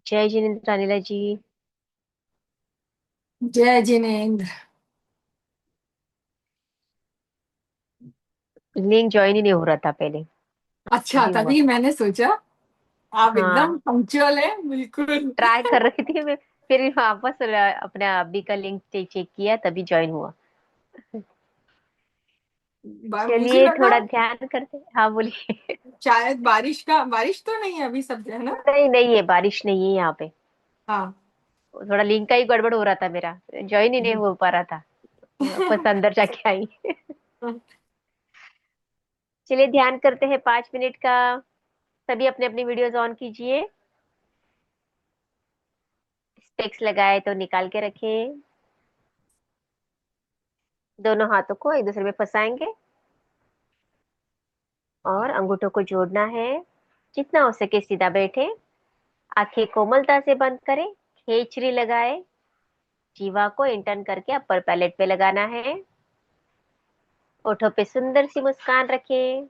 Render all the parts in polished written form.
जय जिनेन्द्र अनिला जी। जय Jinendra. Link join ही नहीं हो रहा था पहले। अच्छा, अभी हुआ। तभी मैंने सोचा आप एकदम हाँ, पंक्चुअल है बिल्कुल। ट्राई कर रही थी मैं। फिर वापस अपने अभी का लिंक चेक किया तभी ज्वाइन हुआ। मुझे चलिए लगा थोड़ा ध्यान करते हैं। हाँ बोलिए। शायद बारिश तो नहीं है अभी, सब है ना। नहीं नहीं है, बारिश नहीं है यहाँ पे। हाँ। थोड़ा लिंक का ही गड़बड़ हो रहा था मेरा। ज्वाइन ही नहीं हो पा रहा था। वापस अंदर जाके आई। चलिए ध्यान करते हैं 5 मिनट का। सभी अपने अपनी वीडियोस ऑन कीजिए। स्पेक्स लगाए तो निकाल के रखें। दोनों हाथों को एक दूसरे में फंसाएंगे और अंगूठों को जोड़ना है। जितना हो सके सीधा बैठे। आंखें कोमलता से बंद करें। खेचरी लगाए। जीवा को इंटर्न करके अपर पैलेट पे लगाना है। होठों पे सुंदर सी मुस्कान रखें।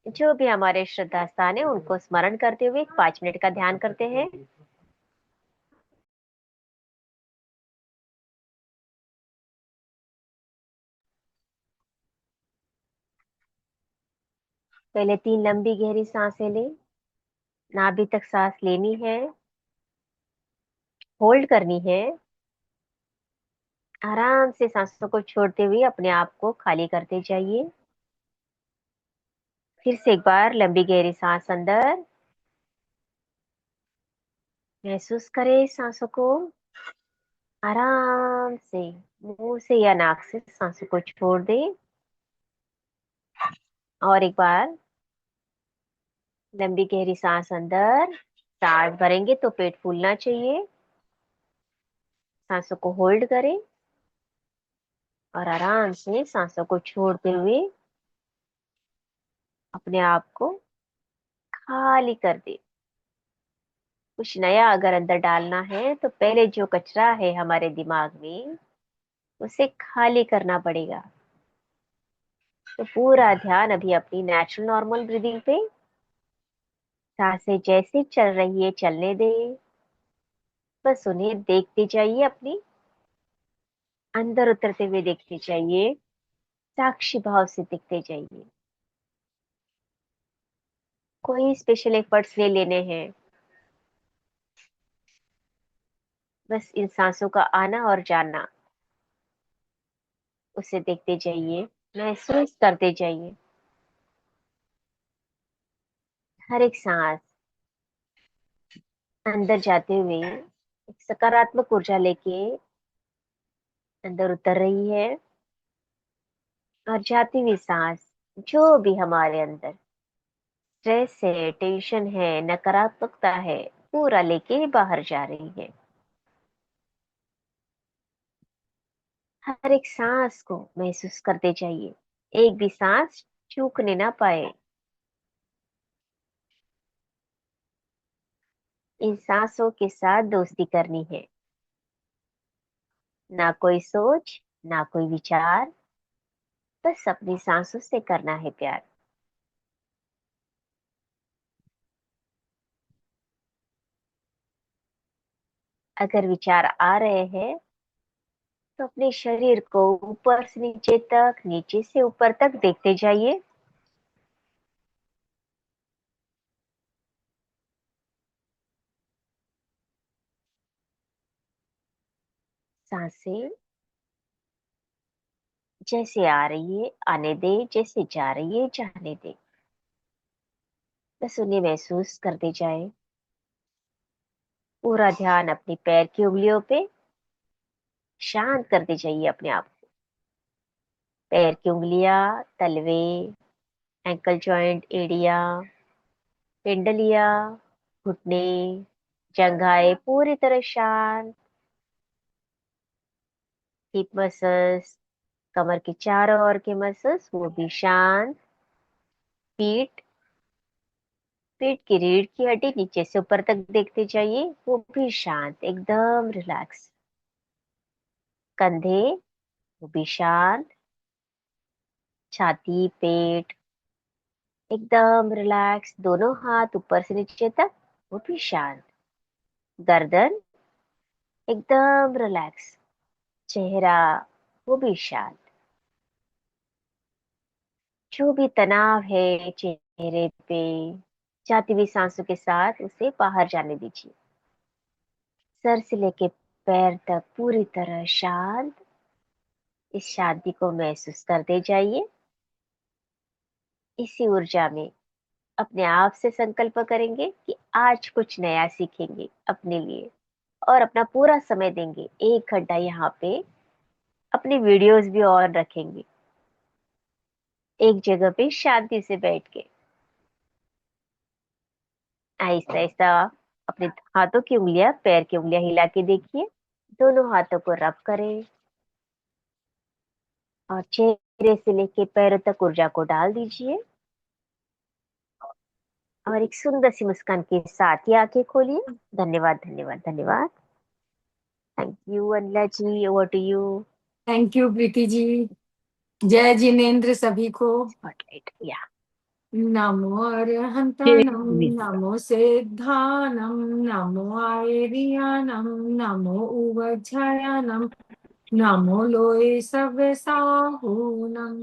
जो भी हमारे श्रद्धा स्थान है उनको स्मरण करते हुए 5 मिनट का ध्यान करते हैं। पहले 3 लंबी गहरी सांसें लें। नाभि तक सांस लेनी है। होल्ड करनी है। आराम से सांसों को छोड़ते हुए अपने आप को खाली करते जाइए। फिर से एक बार लंबी गहरी सांस अंदर। महसूस करें सांसों को। आराम से मुंह से या नाक से सांसों को छोड़ दें। और एक बार लंबी गहरी सांस अंदर। सांस भरेंगे तो पेट फूलना चाहिए। सांसों को होल्ड करें और आराम से सांसों को छोड़ते हुए अपने आप को खाली कर दे। कुछ नया अगर अंदर डालना है तो पहले जो कचरा है हमारे दिमाग में उसे खाली करना पड़ेगा। तो पूरा ध्यान अभी अपनी नेचुरल नॉर्मल ब्रीदिंग पे। सांसें जैसे चल रही है चलने दे। बस उन्हें देखते जाइए, अपनी अंदर उतरते हुए देखते जाइए। साक्षी भाव से दिखते जाइए। कोई स्पेशल एफर्ट्स ले लेने हैं। बस इन सांसों का आना और जाना उसे देखते जाइए। महसूस करते जाइए। हर एक सांस अंदर जाते हुए एक सकारात्मक ऊर्जा लेके अंदर उतर रही है। और जाती हुई सांस जो भी हमारे अंदर स्ट्रेस है, टेंशन है, नकारात्मकता है, पूरा लेके बाहर जा रही है। हर एक सांस को महसूस करते जाइए। एक भी सांस चूकने ना पाए। इन सांसों के साथ दोस्ती करनी है। ना कोई सोच, ना कोई विचार। बस अपनी सांसों से करना है प्यार। अगर विचार आ रहे हैं तो अपने शरीर को ऊपर से नीचे तक, नीचे से ऊपर तक देखते जाइए। सांसें जैसे आ रही है आने दे, जैसे जा रही है जाने दे। बस उन्हें महसूस करते जाए। पूरा ध्यान अपनी पैर की उंगलियों पे। शांत करते जाइए अपने आप को। पैर की उंगलियां, तलवे, एंकल जॉइंट, एड़िया, पिंडलिया, घुटने, जंघाएं पूरी तरह शांत। हिप मसल्स, कमर के चारों ओर के मसल्स वो भी शांत। पीठ, पीठ की रीढ़ की हड्डी नीचे से ऊपर तक देखते जाइए, वो भी शांत, एकदम रिलैक्स। कंधे वो भी शांत। छाती, पेट, एकदम रिलैक्स, दोनों हाथ ऊपर से नीचे तक, वो भी शांत। गर्दन एकदम रिलैक्स, चेहरा वो भी शांत। जो भी तनाव है चेहरे पे, जाती हुई सांसों के साथ उसे बाहर जाने दीजिए। सर से लेके पैर तक पूरी तरह शांत। इस शांति को महसूस करते जाइए। इसी ऊर्जा में अपने आप से संकल्प करेंगे कि आज कुछ नया सीखेंगे अपने लिए, और अपना पूरा समय देंगे। 1 घंटा यहाँ पे अपनी वीडियोस भी ऑन रखेंगे, एक जगह पे शांति से बैठ के। आहिस्ता आहिस्ता अपने हाथों की उंगलियां, पैर की उंगलियां हिला के देखिए। दोनों हाथों को रब करें और चेहरे से लेके पैरों तक ऊर्जा को डाल दीजिए। और एक सुंदर सी मुस्कान के साथ ही आंखें खोलिए। धन्यवाद, धन्यवाद, धन्यवाद। Thank you Anila ji, over to you. Thank you Preeti ji. जय जिनेन्द्र सभी को। स्पॉटलाइट या। नमो जय अरहंताणं, जिनेन्द्र। नमो सिद्धानं, नमो आयर्यानं, नमो उवज्झायानं, नमो लोये सव्यसाहूनं।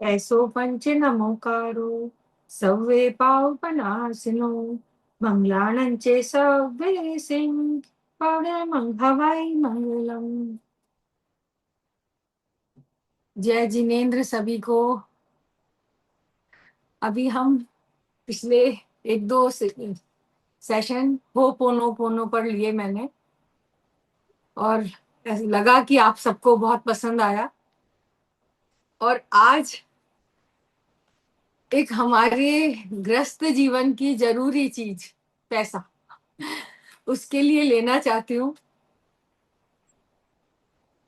ऐसो पंच नमोकारो सव्वे पावपनाशिनो, मंगलानं च सव्वे सिंह पवनमं मंगलम। जय जिनेन्द्र सभी को। अभी हम पिछले 1-2 सेशन हो पोनो पोनो पर लिए मैंने, और ऐसे लगा कि आप सबको बहुत पसंद आया। और आज एक हमारे ग्रस्त जीवन की जरूरी चीज, पैसा, उसके लिए लेना चाहती हूँ।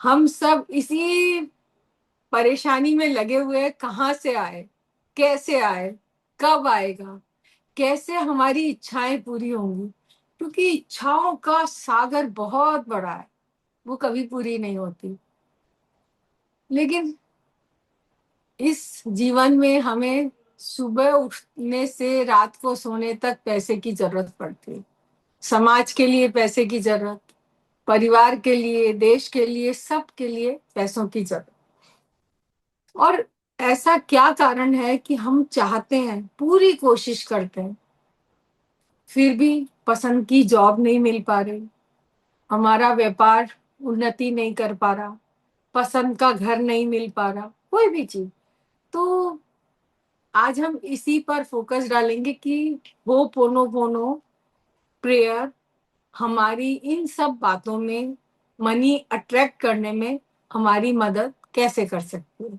हम सब इसी परेशानी में लगे हुए हैं, कहाँ से आए, कैसे आए, कब आएगा, कैसे हमारी इच्छाएं पूरी होंगी। क्योंकि इच्छाओं का सागर बहुत बड़ा है, वो कभी पूरी नहीं होती। लेकिन इस जीवन में हमें सुबह उठने से रात को सोने तक पैसे की जरूरत पड़ती है। समाज के लिए पैसे की जरूरत, परिवार के लिए, देश के लिए, सब के लिए पैसों की जरूरत। और ऐसा क्या कारण है कि हम चाहते हैं, पूरी कोशिश करते हैं, फिर भी पसंद की जॉब नहीं मिल पा रही, हमारा व्यापार उन्नति नहीं कर पा रहा, पसंद का घर नहीं मिल पा रहा, कोई भी चीज। तो आज हम इसी पर फोकस डालेंगे कि वो पोनो पोनो प्रेयर हमारी इन सब बातों में, मनी अट्रैक्ट करने में हमारी मदद कैसे कर सकती है।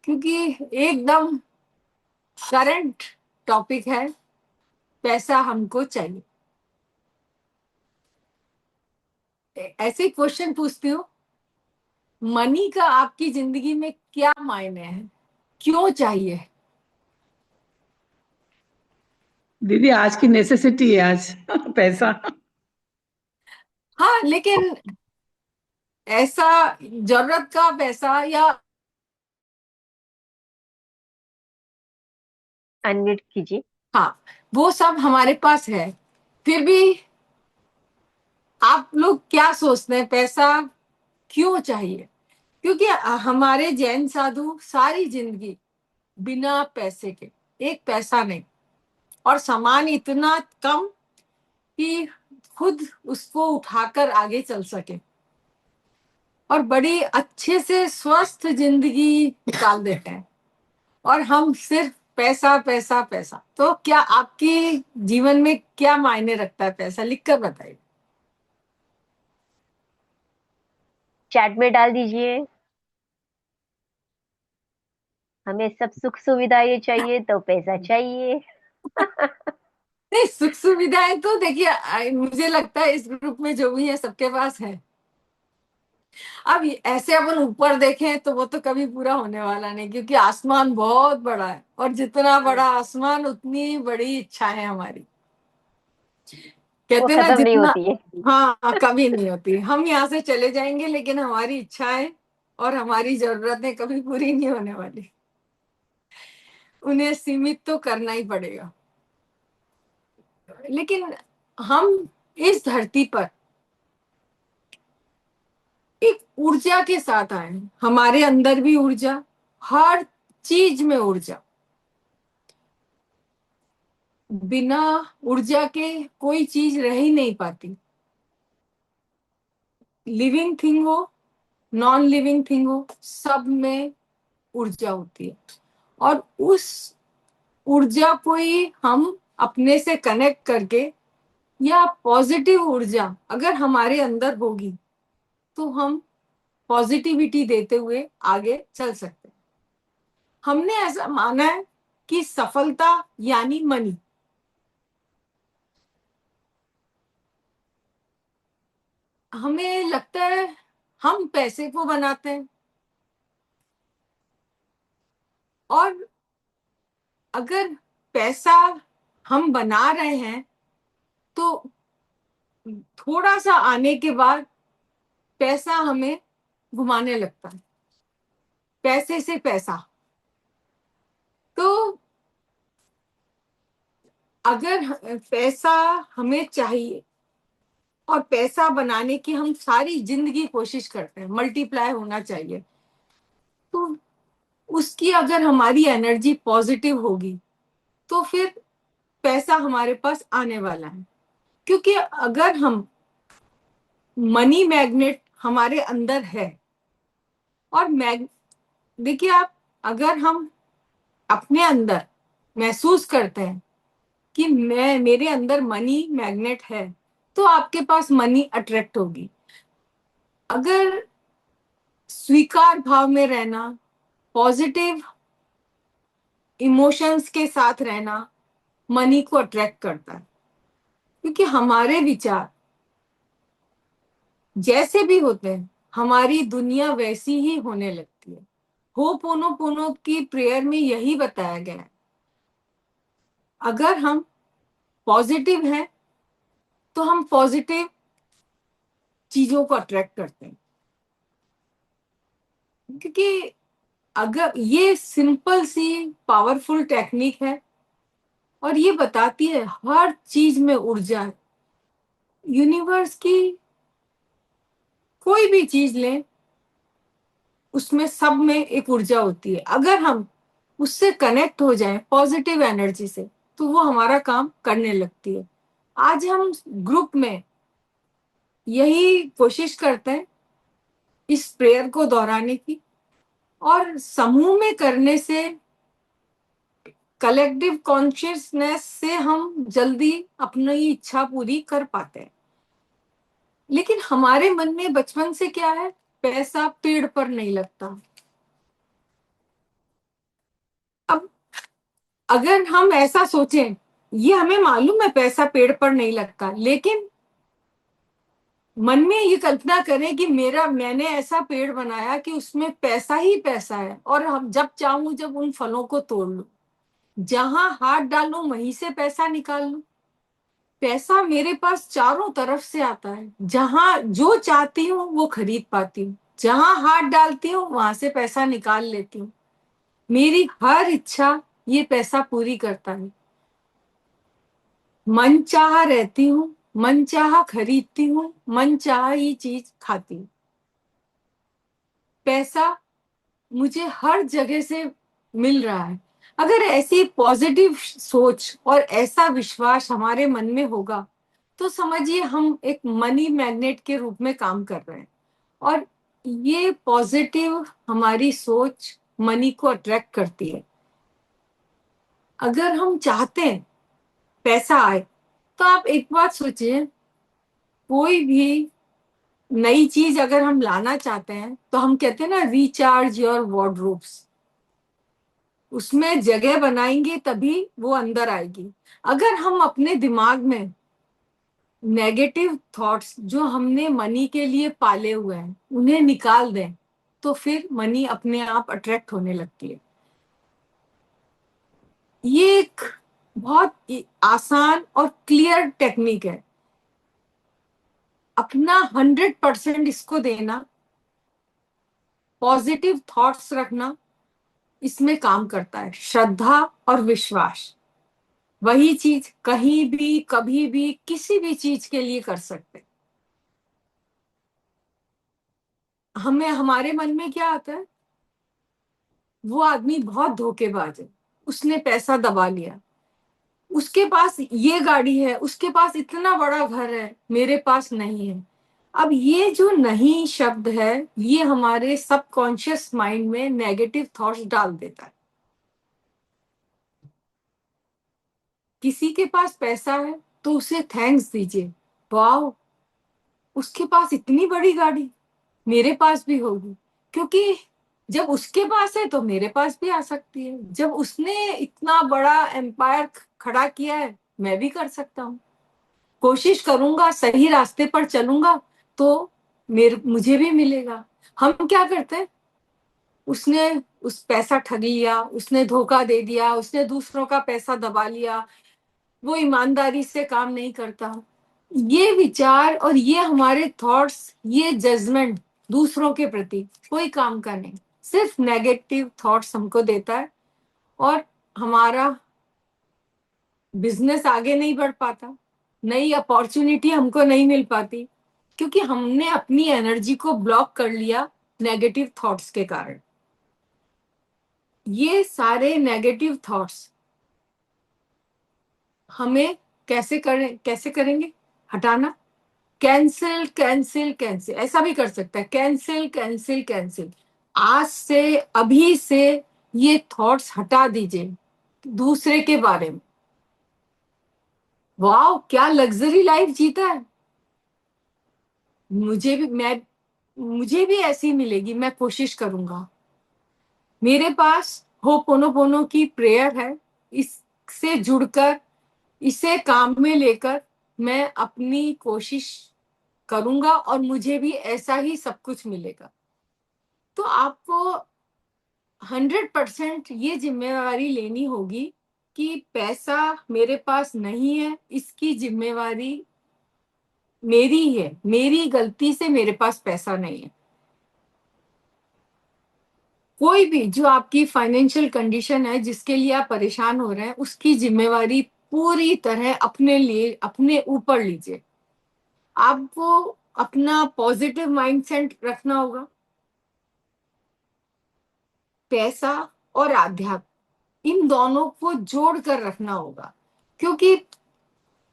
क्योंकि एकदम करंट टॉपिक है, पैसा हमको चाहिए। ऐसे क्वेश्चन पूछती हूँ, मनी का आपकी जिंदगी में क्या मायने है, क्यों चाहिए? दीदी आज की नेसेसिटी है आज पैसा। हाँ, लेकिन ऐसा जरूरत का पैसा या अनम्यूट कीजिए। हाँ, वो सब हमारे पास है। फिर भी आप लोग क्या सोचते हैं, पैसा क्यों चाहिए? क्योंकि हमारे जैन साधु सारी जिंदगी बिना पैसे के, एक पैसा नहीं, और सामान इतना कम कि खुद उसको उठाकर आगे चल सके, और बड़ी अच्छे से स्वस्थ जिंदगी निकाल देते हैं। और हम सिर्फ पैसा पैसा पैसा। तो क्या आपकी जीवन में क्या मायने रखता है पैसा, लिखकर बताइए। चैट में डाल दीजिए। हमें सब सुख सुविधाएं चाहिए तो पैसा चाहिए। नहीं, सुख सुविधाएं तो देखिए, मुझे लगता है इस ग्रुप में जो भी है सबके पास है। अब ऐसे अपन ऊपर देखें तो वो तो कभी पूरा होने वाला नहीं, क्योंकि आसमान बहुत बड़ा है, और जितना बड़ा आसमान उतनी बड़ी इच्छा है हमारी। वो कहते ना, खत्म नहीं जितना, होती है। हाँ, कभी नहीं होती। हम यहाँ से चले जाएंगे, लेकिन हमारी इच्छाएं और हमारी जरूरतें कभी पूरी नहीं होने वाली। उन्हें सीमित तो करना ही पड़ेगा। लेकिन हम इस धरती पर एक ऊर्जा के साथ आए हैं। हमारे अंदर भी ऊर्जा, हर चीज में ऊर्जा। बिना ऊर्जा के कोई चीज रह ही नहीं पाती। लिविंग थिंग हो, नॉन लिविंग थिंग हो, सब में ऊर्जा होती है। और उस ऊर्जा को ही हम अपने से कनेक्ट करके, या पॉजिटिव ऊर्जा अगर हमारे अंदर होगी तो हम पॉजिटिविटी देते हुए आगे चल सकते हैं। हमने ऐसा माना है कि सफलता यानी मनी। हमें लगता है हम पैसे को बनाते हैं, और अगर पैसा हम बना रहे हैं तो थोड़ा सा आने के बाद पैसा हमें घुमाने लगता है, पैसे से पैसा। तो अगर पैसा हमें चाहिए और पैसा बनाने की हम सारी जिंदगी कोशिश करते हैं, मल्टीप्लाई होना चाहिए, तो उसकी अगर हमारी एनर्जी पॉजिटिव होगी तो फिर पैसा हमारे पास आने वाला है। क्योंकि अगर हम मनी मैग्नेट हमारे अंदर है, और देखिए आप, अगर हम अपने अंदर महसूस करते हैं कि मेरे अंदर मनी मैग्नेट है, तो आपके पास मनी अट्रैक्ट होगी। अगर स्वीकार भाव में रहना, पॉजिटिव इमोशंस के साथ रहना मनी को अट्रैक्ट करता है। क्योंकि हमारे विचार जैसे भी होते हैं, हमारी दुनिया वैसी ही होने लगती है। होपोनोपोनो की प्रेयर में यही बताया गया है। अगर हम पॉजिटिव हैं तो हम पॉजिटिव चीजों को अट्रैक्ट करते हैं। क्योंकि अगर ये सिंपल सी पावरफुल टेक्निक है, और ये बताती है हर चीज में ऊर्जा है। यूनिवर्स की कोई भी चीज लें, उसमें सब में एक ऊर्जा होती है। अगर हम उससे कनेक्ट हो जाएं पॉजिटिव एनर्जी से, तो वो हमारा काम करने लगती है। आज हम ग्रुप में यही कोशिश करते हैं इस प्रेयर को दोहराने की, और समूह में करने से, कलेक्टिव कॉन्शियसनेस से हम जल्दी अपनी इच्छा पूरी कर पाते हैं। लेकिन हमारे मन में बचपन से क्या है, पैसा पेड़ पर नहीं लगता। अब अगर हम ऐसा सोचें, ये हमें मालूम है पैसा पेड़ पर नहीं लगता, लेकिन मन में ये कल्पना करें कि मैंने ऐसा पेड़ बनाया कि उसमें पैसा ही पैसा है, और हम जब चाहूं जब उन फलों को तोड़ लूं, जहां हाथ डालूं वहीं से पैसा निकाल लूं। पैसा मेरे पास चारों तरफ से आता है, जहां जो चाहती हूँ वो खरीद पाती हूँ, जहां हाथ डालती हूँ वहां से पैसा निकाल लेती हूँ। मेरी हर इच्छा ये पैसा पूरी करता है। मन चाह रहती हूँ, मन चाह खरीदती हूँ, मन चाह ही चीज खाती हूँ। पैसा मुझे हर जगह से मिल रहा है। अगर ऐसी पॉजिटिव सोच और ऐसा विश्वास हमारे मन में होगा, तो समझिए हम एक मनी मैग्नेट के रूप में काम कर रहे हैं। और ये पॉजिटिव हमारी सोच मनी को अट्रैक्ट करती है। अगर हम चाहते हैं पैसा आए, तो आप एक बात सोचिए, कोई भी नई चीज अगर हम लाना चाहते हैं तो हम कहते हैं ना, रिचार्ज योर वार्डरोब्स। उसमें जगह बनाएंगे तभी वो अंदर आएगी। अगर हम अपने दिमाग में नेगेटिव थॉट्स जो हमने मनी के लिए पाले हुए हैं उन्हें निकाल दें, तो फिर मनी अपने आप अट्रैक्ट होने लगती है। ये एक बहुत आसान और क्लियर टेक्निक है। अपना 100% इसको देना, पॉजिटिव थॉट्स रखना, इसमें काम करता है, श्रद्धा और विश्वास। वही चीज कहीं भी कभी भी किसी भी चीज के लिए कर सकते हैं। हमें हमारे मन में क्या आता है, वो आदमी बहुत धोखेबाज है, उसने पैसा दबा लिया, उसके पास ये गाड़ी है, उसके पास इतना बड़ा घर है, मेरे पास नहीं है। अब ये जो नहीं शब्द है, ये हमारे सबकॉन्शियस माइंड में नेगेटिव थॉट्स डाल देता है। किसी के पास पैसा है तो उसे थैंक्स दीजिए, वाह, उसके पास इतनी बड़ी गाड़ी, मेरे पास भी होगी, क्योंकि जब उसके पास है तो मेरे पास भी आ सकती है। जब उसने इतना बड़ा एम्पायर खड़ा किया है, मैं भी कर सकता हूँ। कोशिश करूंगा, सही रास्ते पर चलूंगा तो मुझे भी मिलेगा। हम क्या करते हैं, उसने उस पैसा ठग लिया, उसने धोखा दे दिया, उसने दूसरों का पैसा दबा लिया, वो ईमानदारी से काम नहीं करता। ये विचार और ये हमारे थॉट्स, ये जजमेंट दूसरों के प्रति कोई काम का नहीं, सिर्फ नेगेटिव थॉट्स हमको देता है, और हमारा बिजनेस आगे नहीं बढ़ पाता, नई अपॉर्चुनिटी हमको नहीं मिल पाती, क्योंकि हमने अपनी एनर्जी को ब्लॉक कर लिया नेगेटिव थॉट्स के कारण। ये सारे नेगेटिव थॉट्स हमें कैसे करेंगे हटाना? कैंसिल कैंसिल कैंसिल, ऐसा भी कर सकता है, कैंसिल कैंसिल कैंसिल। आज से, अभी से ये थॉट्स हटा दीजिए दूसरे के बारे में। वाह, क्या लग्जरी लाइफ जीता है, मुझे भी ऐसी मिलेगी, मैं कोशिश करूंगा। मेरे पास होपोनोपोनो की प्रेयर है, इससे जुड़कर, इसे काम में लेकर मैं अपनी कोशिश करूंगा और मुझे भी ऐसा ही सब कुछ मिलेगा। तो आपको 100% ये जिम्मेवारी लेनी होगी कि पैसा मेरे पास नहीं है, इसकी जिम्मेवारी मेरी है, मेरी गलती से मेरे पास पैसा नहीं है। कोई भी जो आपकी फाइनेंशियल कंडीशन है, जिसके लिए आप परेशान हो रहे हैं, उसकी जिम्मेवारी पूरी तरह अपने लिए, अपने ऊपर लीजिए। आपको अपना पॉजिटिव माइंडसेट रखना होगा। पैसा और आध्यात्म, इन दोनों को जोड़ कर रखना होगा, क्योंकि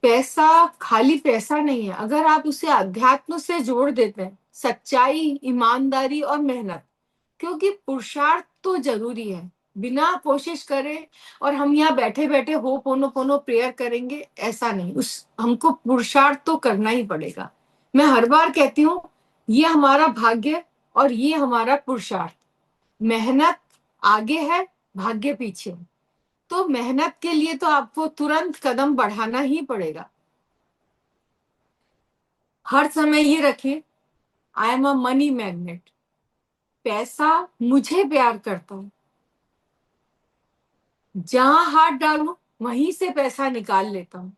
पैसा खाली पैसा नहीं है। अगर आप उसे अध्यात्म से जोड़ देते हैं, सच्चाई, ईमानदारी और मेहनत, क्योंकि पुरुषार्थ तो जरूरी है। बिना कोशिश करे और हम यहाँ बैठे बैठे हो पोनो पोनो प्रेयर करेंगे, ऐसा नहीं, उस हमको पुरुषार्थ तो करना ही पड़ेगा। मैं हर बार कहती हूँ, ये हमारा भाग्य और ये हमारा पुरुषार्थ। मेहनत आगे है, भाग्य पीछे। तो मेहनत के लिए तो आपको तुरंत कदम बढ़ाना ही पड़ेगा। हर समय ये रखिए, आई एम अ मनी मैग्नेट। पैसा मुझे प्यार करता हूं, जहां हाथ डालू वहीं से पैसा निकाल लेता हूं।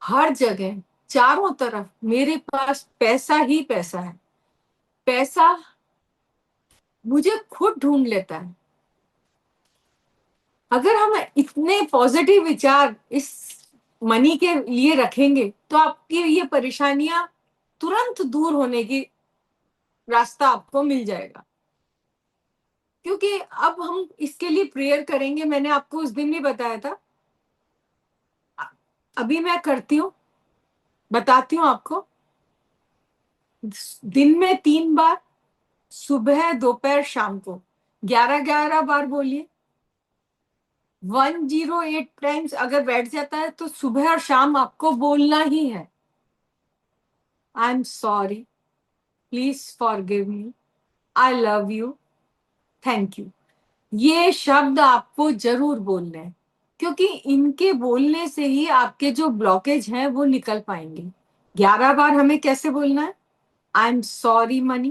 हर जगह, चारों तरफ मेरे पास पैसा ही पैसा है। पैसा मुझे खुद ढूंढ लेता है। अगर हम इतने पॉजिटिव विचार इस मनी के लिए रखेंगे, तो आपकी ये परेशानियां तुरंत दूर होने की रास्ता आपको मिल जाएगा। क्योंकि अब हम इसके लिए प्रेयर करेंगे, मैंने आपको उस दिन भी बताया था, अभी मैं करती हूँ, बताती हूँ आपको। दिन में 3 बार, सुबह, दोपहर, शाम को 11-11 बार बोलिए। 108 टाइम्स अगर बैठ जाता है तो सुबह और शाम आपको बोलना ही है। I am sorry, please forgive me, I love you, thank you. ये शब्द आपको जरूर बोलने हैं, क्योंकि इनके बोलने से ही आपके जो ब्लॉकेज हैं वो निकल पाएंगे। 11 बार हमें कैसे बोलना है? I am sorry money,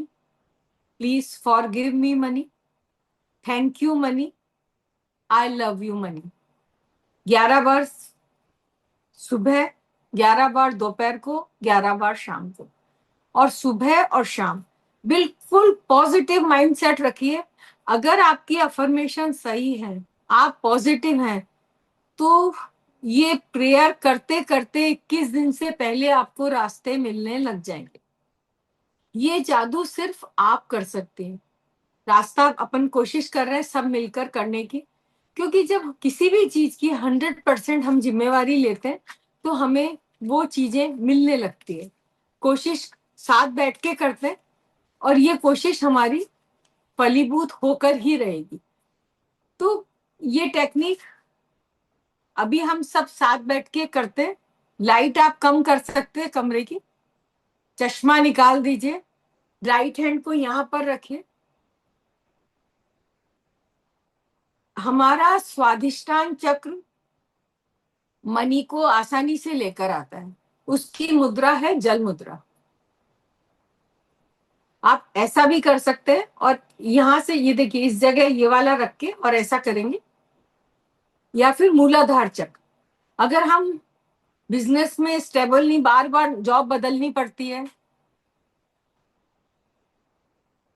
please forgive me money, thank you money, I love you money. 11 बार सुबह, 11 बार दोपहर को, 11 बार शाम को। और सुबह और शाम बिल्कुल पॉजिटिव माइंडसेट रखिए। अगर आपकी अफर्मेशन सही है, आप पॉजिटिव हैं, तो ये प्रेयर करते करते 21 दिन से पहले आपको रास्ते मिलने लग जाएंगे। ये जादू सिर्फ आप कर सकते हैं। रास्ता अपन कोशिश कर रहे हैं सब मिलकर करने की, क्योंकि जब किसी भी चीज की 100% हम जिम्मेवारी लेते हैं तो हमें वो चीजें मिलने लगती है। कोशिश साथ बैठ के करते हैं और ये कोशिश हमारी फलीभूत होकर ही रहेगी। तो ये टेक्निक अभी हम सब साथ बैठ के करते हैं। लाइट आप कम कर सकते हैं कमरे की, चश्मा निकाल दीजिए, राइट हैंड को यहां पर रखिए। हमारा स्वाधिष्ठान चक्र मनी को आसानी से लेकर आता है, उसकी मुद्रा है जल मुद्रा। आप ऐसा भी कर सकते हैं और यहां से ये देखिए इस जगह ये वाला रख के और ऐसा करेंगे, या फिर मूलाधार चक्र। अगर हम बिजनेस में स्टेबल नहीं, बार बार जॉब बदलनी पड़ती है,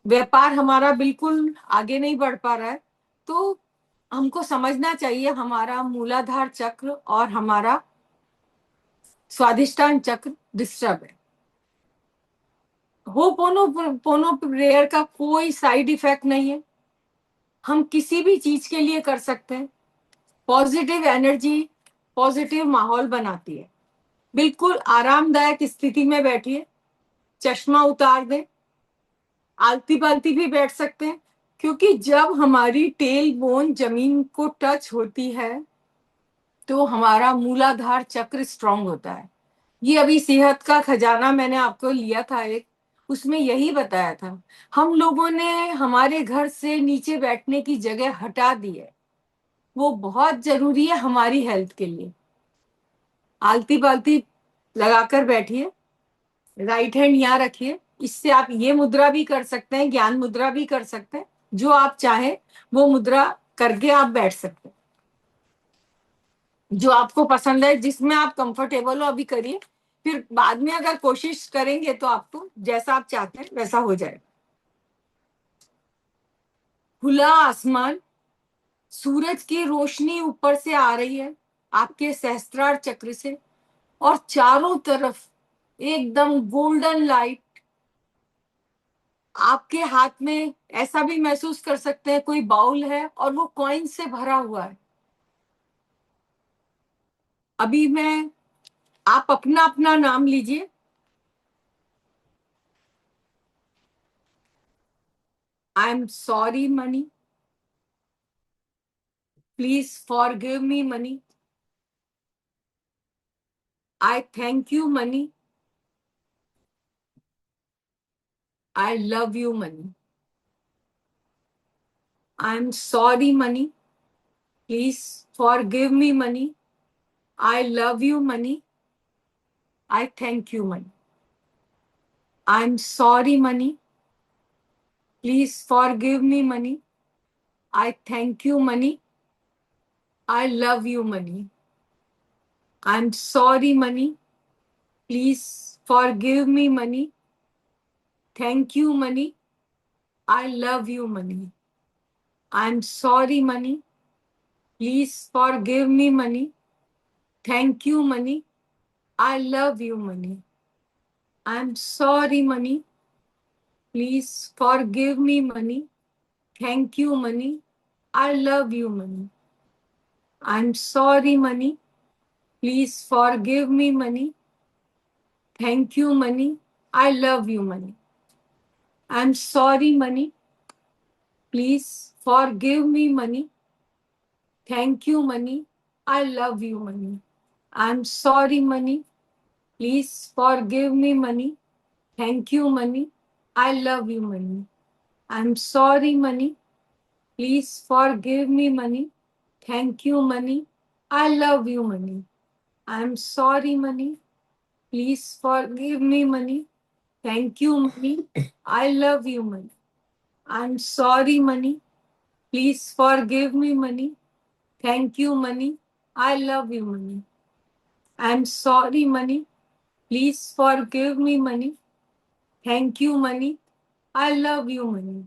व्यापार हमारा बिल्कुल आगे नहीं बढ़ पा रहा है, तो हमको समझना चाहिए हमारा मूलाधार चक्र और हमारा स्वादिष्टान चक्र डिस्टर्ब है। हो पोनो पोनो प्रेयर का कोई साइड इफेक्ट नहीं है। हम किसी भी चीज के लिए कर सकते हैं। पॉजिटिव एनर्जी पॉजिटिव माहौल बनाती है। बिल्कुल आरामदायक स्थिति में बैठिए, चश्मा उतार दें, आलती पालती भी बैठ सकते हैं, क्योंकि जब हमारी टेल बोन जमीन को टच होती है तो हमारा मूलाधार चक्र स्ट्रांग होता है। ये अभी सेहत का खजाना मैंने आपको लिया था एक, उसमें यही बताया था। हम लोगों ने हमारे घर से नीचे बैठने की जगह हटा दी है, वो बहुत जरूरी है हमारी हेल्थ के लिए। आलती पालती लगाकर बैठिए, राइट हैंड यहाँ रखिए। इससे आप ये मुद्रा भी कर सकते हैं, ज्ञान मुद्रा भी कर सकते हैं, जो आप चाहें वो मुद्रा करके आप बैठ सकते हैं। जो आपको पसंद है, जिसमें आप कंफर्टेबल हो अभी करिए, फिर बाद में अगर कोशिश करेंगे तो आपको जैसा आप चाहते हैं वैसा हो जाएगा। खुला आसमान, सूरज की रोशनी ऊपर से आ रही है आपके सहस्त्रार चक्र से, और चारों तरफ एकदम गोल्डन लाइट। आपके हाथ में ऐसा भी महसूस कर सकते हैं कोई बाउल है और वो कॉइन से भरा हुआ है। अभी मैं, आप अपना अपना नाम लीजिए। I am sorry money, please forgive me money. I thank you money, I love you money. I am sorry money, please forgive me money, I love you money, I thank you money. I am sorry money, please forgive me money, I thank you money, I love you money. I am sorry money, please forgive me money, thank you money, I love you money. I am sorry money, please forgive me money, thank you money, I love you money. I am sorry money, please forgive me money, thank you money, I love you money. I am sorry money, please forgive me money, thank you money, I love you money. I am sorry money, please forgive me money, thank you money, I love you money. I am sorry money, please forgive me money, thank you money, I love you money. I am sorry money, please forgive me money, thank you money, I love you money. I am sorry money, please forgive me money, thank you money, I love you money. I am sorry money, please forgive me money, thank you money, I love you money. I am sorry money, please forgive me money, thank you money, I love you money.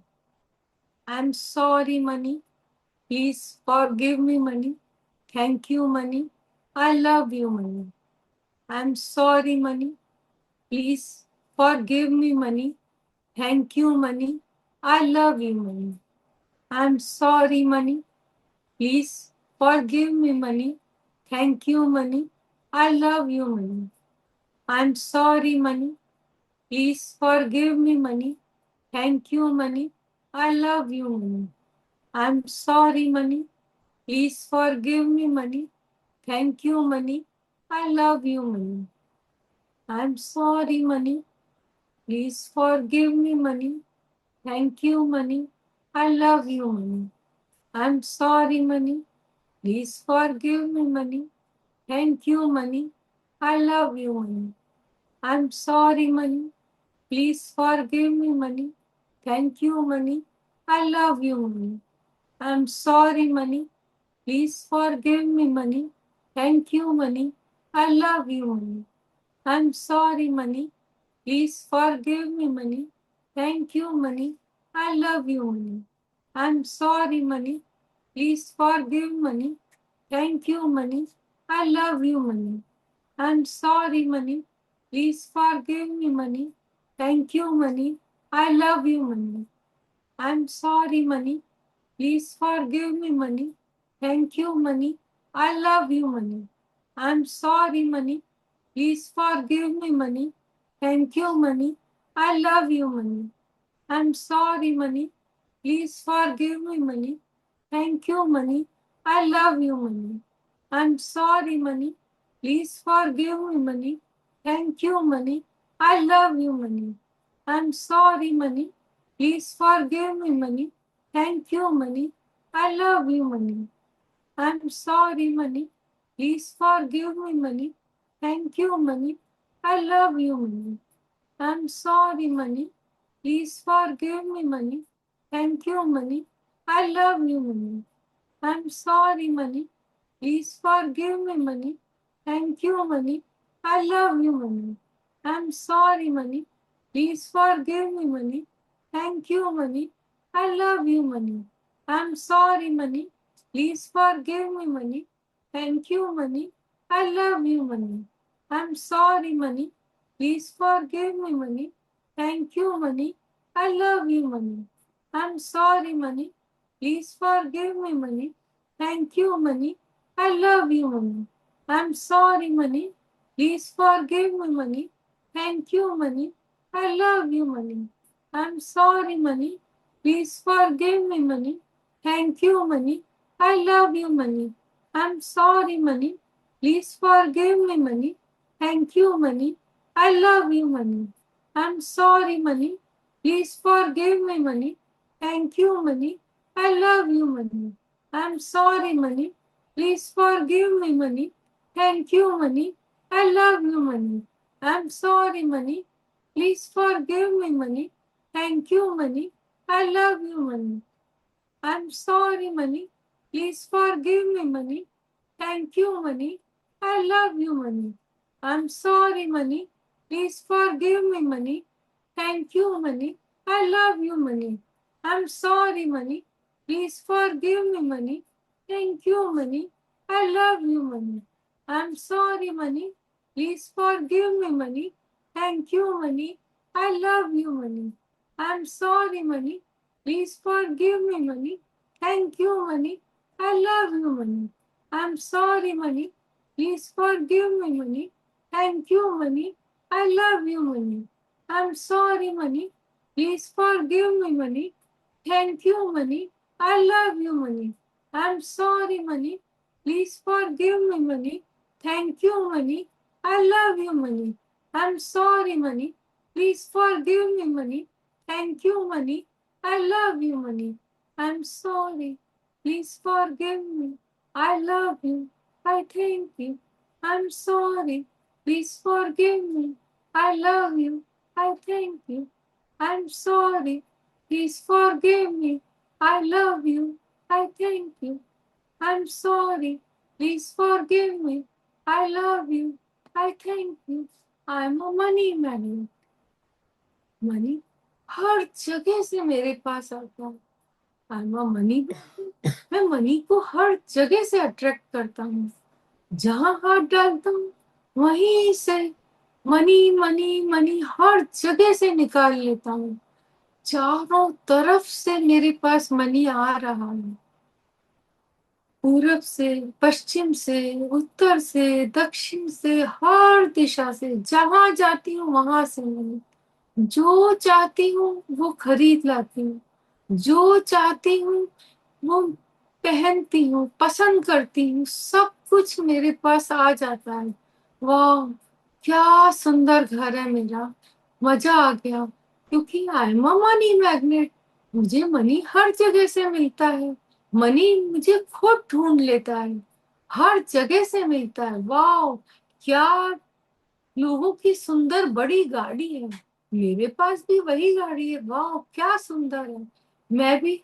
I'm sorry, money. Please forgive me, money. Thank you, money. I love you, money. I'm sorry, money. Please forgive me, money. Thank you, money. I love you, money. I'm sorry, money. Please forgive me, money. Thank you, money. I love you, money. I'm sorry, money. Please forgive me, money. Thank you, money. I love you, money. I'm sorry, money. Please forgive me, money. Thank you, money. I love you, money. I'm sorry, money. Please forgive me, money. Thank you, money. I love you, money. I'm sorry, money. Please forgive me, money. Thank you, money. I love you, money. I'm sorry, money. Please forgive me, money. Thank you, money. I love you, money. I'm sorry, money. Please forgive me, money. Thank you, money. I love you, money. I'm sorry, money. Please forgive me, money. Thank you, money. I love you, money. I'm sorry, money. Please forgive money. Thank you, money. I love you, money. I'm sorry, money. Please forgive me, money. Thank you, money. I love you, money. I'm sorry, money. Please forgive me, money. Thank you, money. I love you, money. I'm sorry, money. Please forgive me, money. Thank you, money. I love you, money. I'm sorry, money. Please forgive me, money. Thank you, money. I love you, money. I'm sorry, money. Please forgive me, money. Thank you, money. I love you, money. I'm sorry, money. Please forgive me, money. Thank you, money. I love you, money. I'm sorry, money. Please forgive me, money. Thank you, money. I love you, money. I'm sorry, money. Please forgive me, money. Thank you, money. I love you, money. I'm sorry, money. Please forgive me, money. Thank you, money. I love you, money. I'm sorry, money. Please forgive me, money. Thank you, money. I love you, money. I'm sorry, money. Please forgive me, money. Thank you, money. I love you, money. I'm sorry, money. Please forgive me, money. Thank you, money. I love you, money. I'm sorry, money. Please forgive me, money. Thank you, money. I love you, money. I'm sorry, money. Please forgive me, money. Thank you, money. I love you, money. I'm sorry, money. Please forgive me, money. Thank you, money. I love you, money. I'm sorry, money. Please forgive me, money. Thank you, money. I love you, money. I'm sorry, money. Please forgive me, money. Thank you, money. I love you, money. I'm sorry, money. Please forgive me, money. Thank you, money. I love you, money. I'm sorry, money. Please forgive me, money. Thank you, money. I love you, money. I'm sorry, money. Please forgive me, money. Thank you, money. I love you, money. I'm sorry, money. Please forgive me, money. Thank you, money. I love you, money. I'm sorry, money. Please forgive me, money. Thank you, money. I love you, money. I'm sorry, money. Please forgive me, money. Thank you, money. I love you, money. I'm sorry, money. Please forgive me, money. Thank you, money. I love you, money. I'm sorry, money. Please forgive me, money. Thank you, money. I love you, money. I'm sorry, money. Please forgive me, money. Thank you, money. I love you, money. I'm sorry, money. Please forgive me, money. Thank you, money. I love you, money. I'm sorry, money. Please forgive me, money. Thank you, money. I love you, money. I'm sorry. Please forgive me. I love you. I thank you. I'm sorry. Please forgive me. I love you. I thank you. I'm sorry. Please forgive me. I love you. I thank you. I'm sorry. Please forgive me. I love you. I thank you. I'm a money magnet. Money हर जगह से मेरे पास आता है, I am a money. मैं money को हर जगह से अट्रैक्ट करता हूँ, जहां हाथ डालता हूँ वहीं से मनी मनी मनी हर जगह से निकाल लेता हूँ। चारों तरफ से मेरे पास मनी आ रहा है, पूरब से, पश्चिम से, उत्तर से, दक्षिण से, हर दिशा से, जहां जाती हूँ वहां से मनी। जो चाहती हूँ वो खरीद लाती हूँ, जो चाहती हूँ वो पहनती हूँ, पसंद करती हूँ, सब कुछ मेरे पास आ जाता है। वाह, क्या सुंदर घर है मेरा, मजा आ गया। क्योंकि I am a money magnet, मुझे मनी हर जगह से मिलता है। मनी मुझे खुद ढूंढ लेता है, हर जगह से मिलता है। वाह, क्या लोगों की सुंदर बड़ी गाड़ी है, मेरे पास भी वही गाड़ी है। वाह, क्या सुंदर है। मैं भी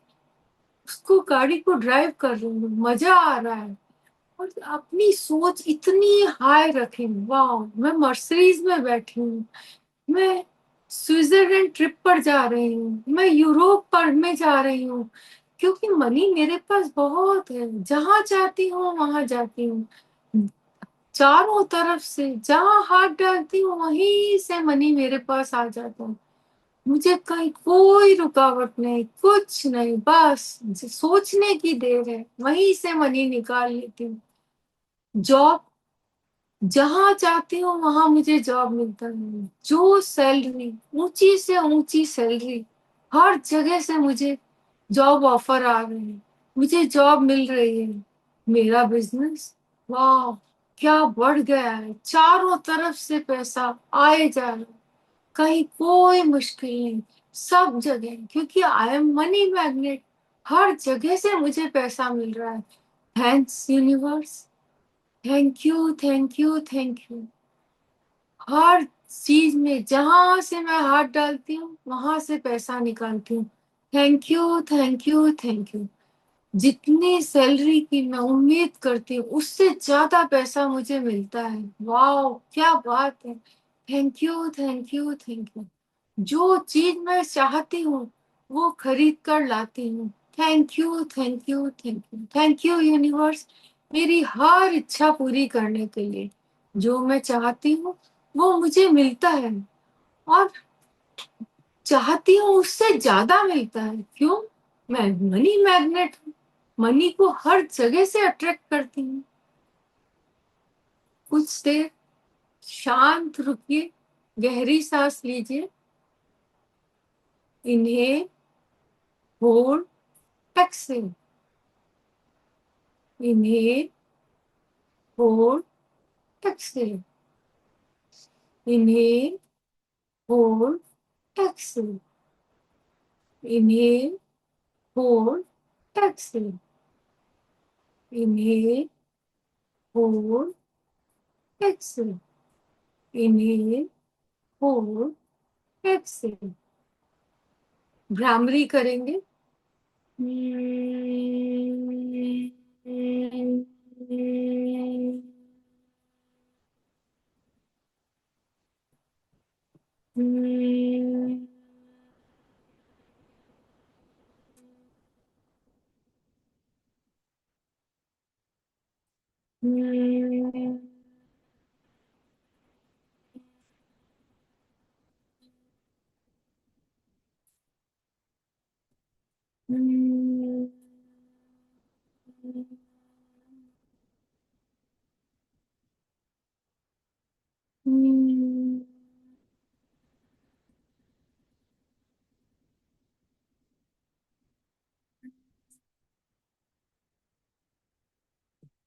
उसको, गाड़ी को ड्राइव कर रही हूँ, मजा आ रहा है। और अपनी सोच इतनी हाई रखे, वाह, मैं मर्सिडीज में बैठी हूँ, मैं स्विट्जरलैंड ट्रिप पर जा रही हूँ, मैं यूरोप पर में जा रही हूँ। क्योंकि मनी मेरे पास बहुत है, जहां चाहती हूँ वहां जाती हूँ। चारों तरफ से जहां हाथ डालती हूँ वहीं से मनी मेरे पास आ जाता है। मुझे कहीं कोई रुकावट नहीं, कुछ नहीं, बस सोचने की देर है, वहीं से मनी निकाल लेती हूँ। जॉब, जहां चाहती हूँ वहां मुझे जॉब मिलता है। जो सैलरी, ऊंची से ऊंची सैलरी, हर जगह से मुझे जॉब ऑफर आ रहे हैं, मुझे जॉब मिल रही है। मेरा बिजनेस, वाह, क्या बढ़ गया है, चारों तरफ से पैसा आए जा रहा है, कहीं कोई मुश्किल नहीं, सब जगह, क्योंकि आई एम मनी मैग्नेट, हर जगह से मुझे पैसा मिल रहा है। Thanks universe, thank you thank you thank you. हर चीज में जहां से मैं हाथ डालती हूँ वहां से पैसा निकालती हूँ। Thank you thank you thank you. जितनी सैलरी की मैं उम्मीद करती हूँ उससे ज्यादा पैसा मुझे मिलता है। वाह, क्या बात है। Thank you thank you thank you. जो चीज मैं चाहती हूँ वो खरीद कर लाती हूँ। Thank you thank you thank you thank you universe, मेरी हर इच्छा पूरी करने के लिए। जो मैं चाहती हूँ वो मुझे मिलता है, और चाहती हूँ उससे ज्यादा मिलता है। क्यों? मैं मनी मैग्नेट हूँ, मनी को हर जगह से अट्रैक्ट करती हूँ। कुछ देर शांत रुकिए, गहरी सांस लीजिए, इन्हें, होल्ड, एक्सेल, इन्हें, होल्ड, एक्सेल, इन्हें, होल्ड, एक्सेल, इन्हें, होल्ड, एक्सेल, इन्हें, होल्ड, एक्सेल, इन्हें, होल्ड, एक्सेल। भ्रामरी करेंगे।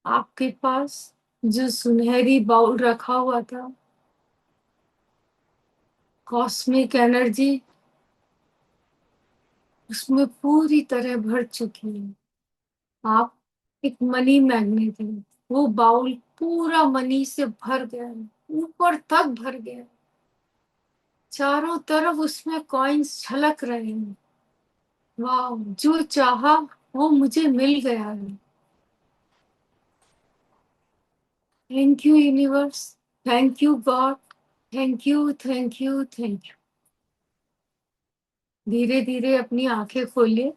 आपके पास जो सुनहरी बाउल रखा हुआ था, कॉस्मिक एनर्जी उसमें पूरी तरह भर चुकी है। आप एक मनी मैग्नेट हैं, वो बाउल पूरा मनी से भर गया है, ऊपर तक भर गया है। चारों तरफ उसमें कॉइन्स छलक रहे हैं। वाह, जो चाहा वो मुझे मिल गया है। Thank you universe, thank you God, thank you thank you thank you. धीरे धीरे अपनी आंखें खोलिए।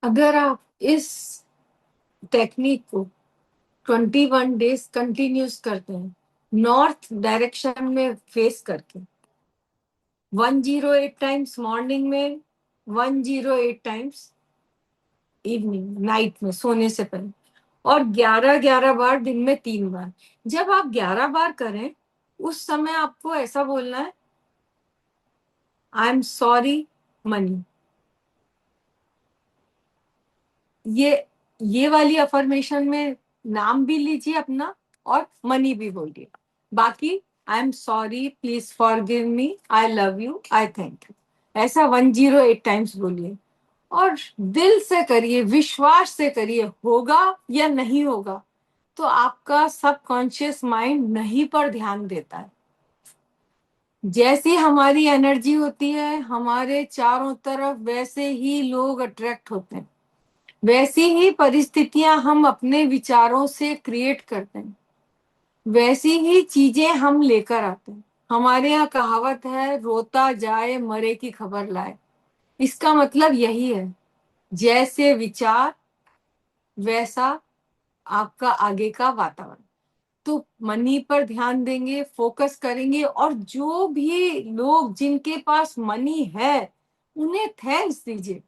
अगर आप इस टेक्निक को 21 डेज कंटिन्यूस करते हैं, नॉर्थ डायरेक्शन में फेस करके, 108 टाइम्स मॉर्निंग में, 108 टाइम्स इवनिंग नाइट में सोने से पहले, और 11-11 बार दिन में 3 बार। जब आप 11 बार करें उस समय आपको ऐसा बोलना है, आई एम सॉरी मनी। ये वाली अफर्मेशन में नाम भी लीजिए अपना और मनी भी बोलिए। बाकी I am sorry, please forgive me, I love you, I thank you, ऐसा 108 टाइम्स बोलिए। और दिल से करिए, विश्वास से करिए, होगा या नहीं होगा तो आपका सबकॉन्शियस माइंड नहीं पर ध्यान देता है। जैसी हमारी एनर्जी होती है हमारे चारों तरफ, वैसे ही लोग अट्रैक्ट होते हैं, वैसी ही परिस्थितियां हम अपने विचारों से क्रिएट करते हैं, वैसी ही चीजें हम लेकर आते हैं। हमारे यहाँ कहावत है, रोता जाए मरे की खबर लाए। इसका मतलब यही है, जैसे विचार वैसा आपका आगे का वातावरण। तो मनी पर ध्यान देंगे, फोकस करेंगे, और जो भी लोग जिनके पास मनी है उन्हें थैंक्स दीजिए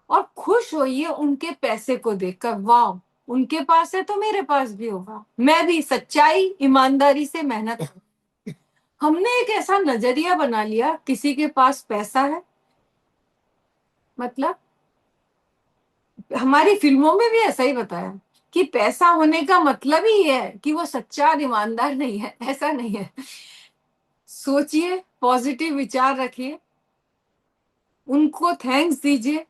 और खुश होइए उनके पैसे को देखकर। वाह, उनके पास है तो मेरे पास भी होगा, मैं भी सच्चाई ईमानदारी से मेहनत करूं। हमने एक ऐसा नजरिया बना लिया, किसी के पास पैसा है मतलब, हमारी फिल्मों में भी ऐसा ही बताया कि पैसा होने का मतलब ही है कि वो सच्चा और ईमानदार नहीं है। ऐसा नहीं है। सोचिए, पॉजिटिव विचार रखिए, उनको थैंक्स दीजिए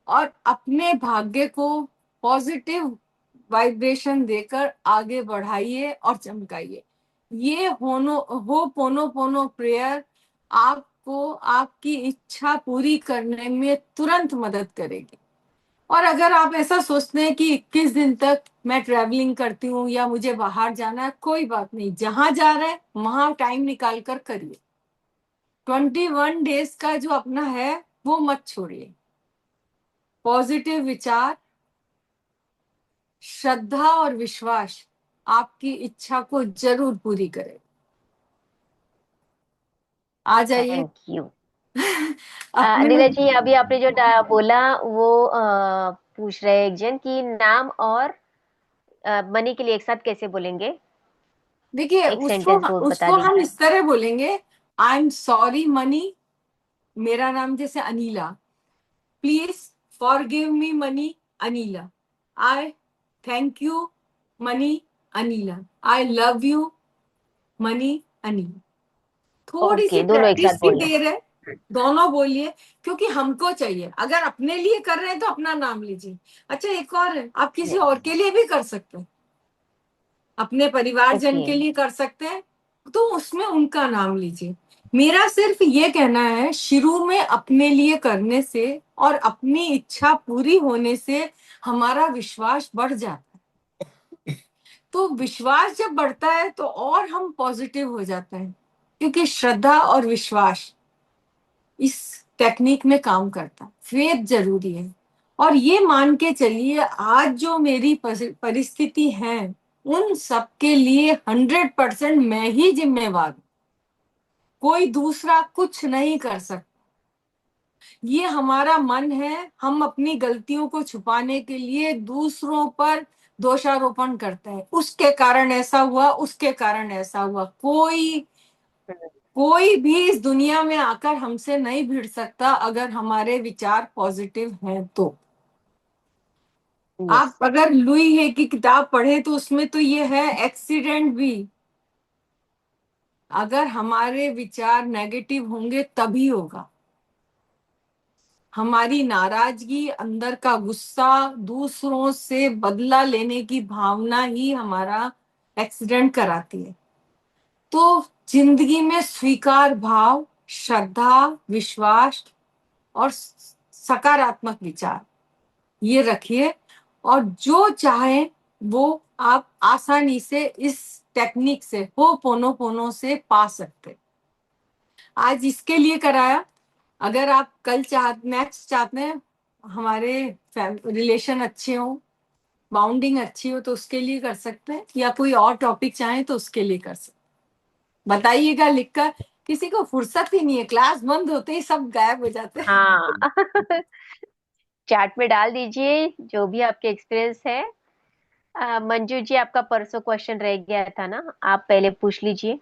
और अपने भाग्य को पॉजिटिव वाइब्रेशन देकर आगे बढ़ाइए और चमकाइए। ये हो पोनो पोनो प्रेयर आपको आपकी इच्छा पूरी करने में तुरंत मदद करेगी। और अगर आप ऐसा सोचते हैं कि 21 दिन तक मैं ट्रैवलिंग करती हूँ या मुझे बाहर जाना है, कोई बात नहीं, जहां जा रहे हैं वहां टाइम निकाल कर करिए। 21 डेज का जो अपना है वो मत छोड़िए। पॉजिटिव विचार, श्रद्धा और विश्वास आपकी इच्छा को जरूर पूरी करे। आ जाइए। Thank you. अपने नीरज जी, अभी आपने जो बोला वो पूछ रहे हैं एक जन की नाम और मनी के लिए एक साथ कैसे बोलेंगे। देखिए, एक उसको सेंटेंस बोल बता उसको हम दीजिए। इस तरह बोलेंगे, आई एम सॉरी मनी, मेरा नाम जैसे Anila, please forgive me money Anila, I thank you money Anila, I love you money Anila. थोड़ी सी ओके, दोनों एक साथ प्रैक्टिस की बोलना। देर है, दोनों बोलिए, क्योंकि हमको चाहिए। अगर अपने लिए कर रहे हैं तो अपना नाम लीजिए। अच्छा, एक और है, आप किसी और के लिए भी कर सकते हैं, अपने परिवारजन ओके। के लिए कर सकते हैं, तो उसमें उनका नाम लीजिए। मेरा सिर्फ ये कहना है, शुरू में अपने लिए करने से और अपनी इच्छा पूरी होने से हमारा विश्वास बढ़ जाता है। तो विश्वास जब बढ़ता है तो और हम पॉजिटिव हो जाते हैं, क्योंकि श्रद्धा और विश्वास इस टेक्निक में काम करता है। फेथ जरूरी है। और ये मान के चलिए, आज जो मेरी परिस्थिति है उन सबके लिए 100% मैं ही जिम्मेवार हूं, कोई दूसरा कुछ नहीं कर सकता। ये हमारा मन है, हम अपनी गलतियों को छुपाने के लिए दूसरों पर दोषारोपण करते हैं, उसके कारण ऐसा हुआ, उसके कारण ऐसा हुआ। कोई भी इस दुनिया में आकर हमसे नहीं भिड़ सकता अगर हमारे विचार पॉजिटिव हैं तो। यस। आप अगर लुई है की किताब पढ़े तो उसमें तो ये है, एक्सीडेंट भी अगर हमारे विचार नेगेटिव होंगे तभी होगा। हमारी नाराजगी, अंदर का गुस्सा, दूसरों से बदला लेने की भावना ही हमारा एक्सीडेंट कराती है। तो जिंदगी में स्वीकार भाव, श्रद्धा, विश्वास और सकारात्मक विचार ये रखिए, और जो चाहे वो आप आसानी से इस टेक्निक से, हो पोनो पोनो से पा सकते। आज इसके लिए कराया। अगर आप कल नेक्स्ट चाहते हैं, हमारे रिलेशन अच्छे हो, बाउंडिंग अच्छी हो तो उसके लिए कर सकते हैं, या कोई और टॉपिक चाहे तो उसके लिए कर सकते हैं। बताइएगा लिखकर। किसी को फुर्सत ही नहीं है, क्लास बंद होते ही सब गायब हो जाते हैं। हाँ। चैट में डाल दीजिए जो भी आपके एक्सपीरियंस है। मंजू जी, आपका परसों क्वेश्चन रह गया था ना, आप पहले पूछ लीजिए।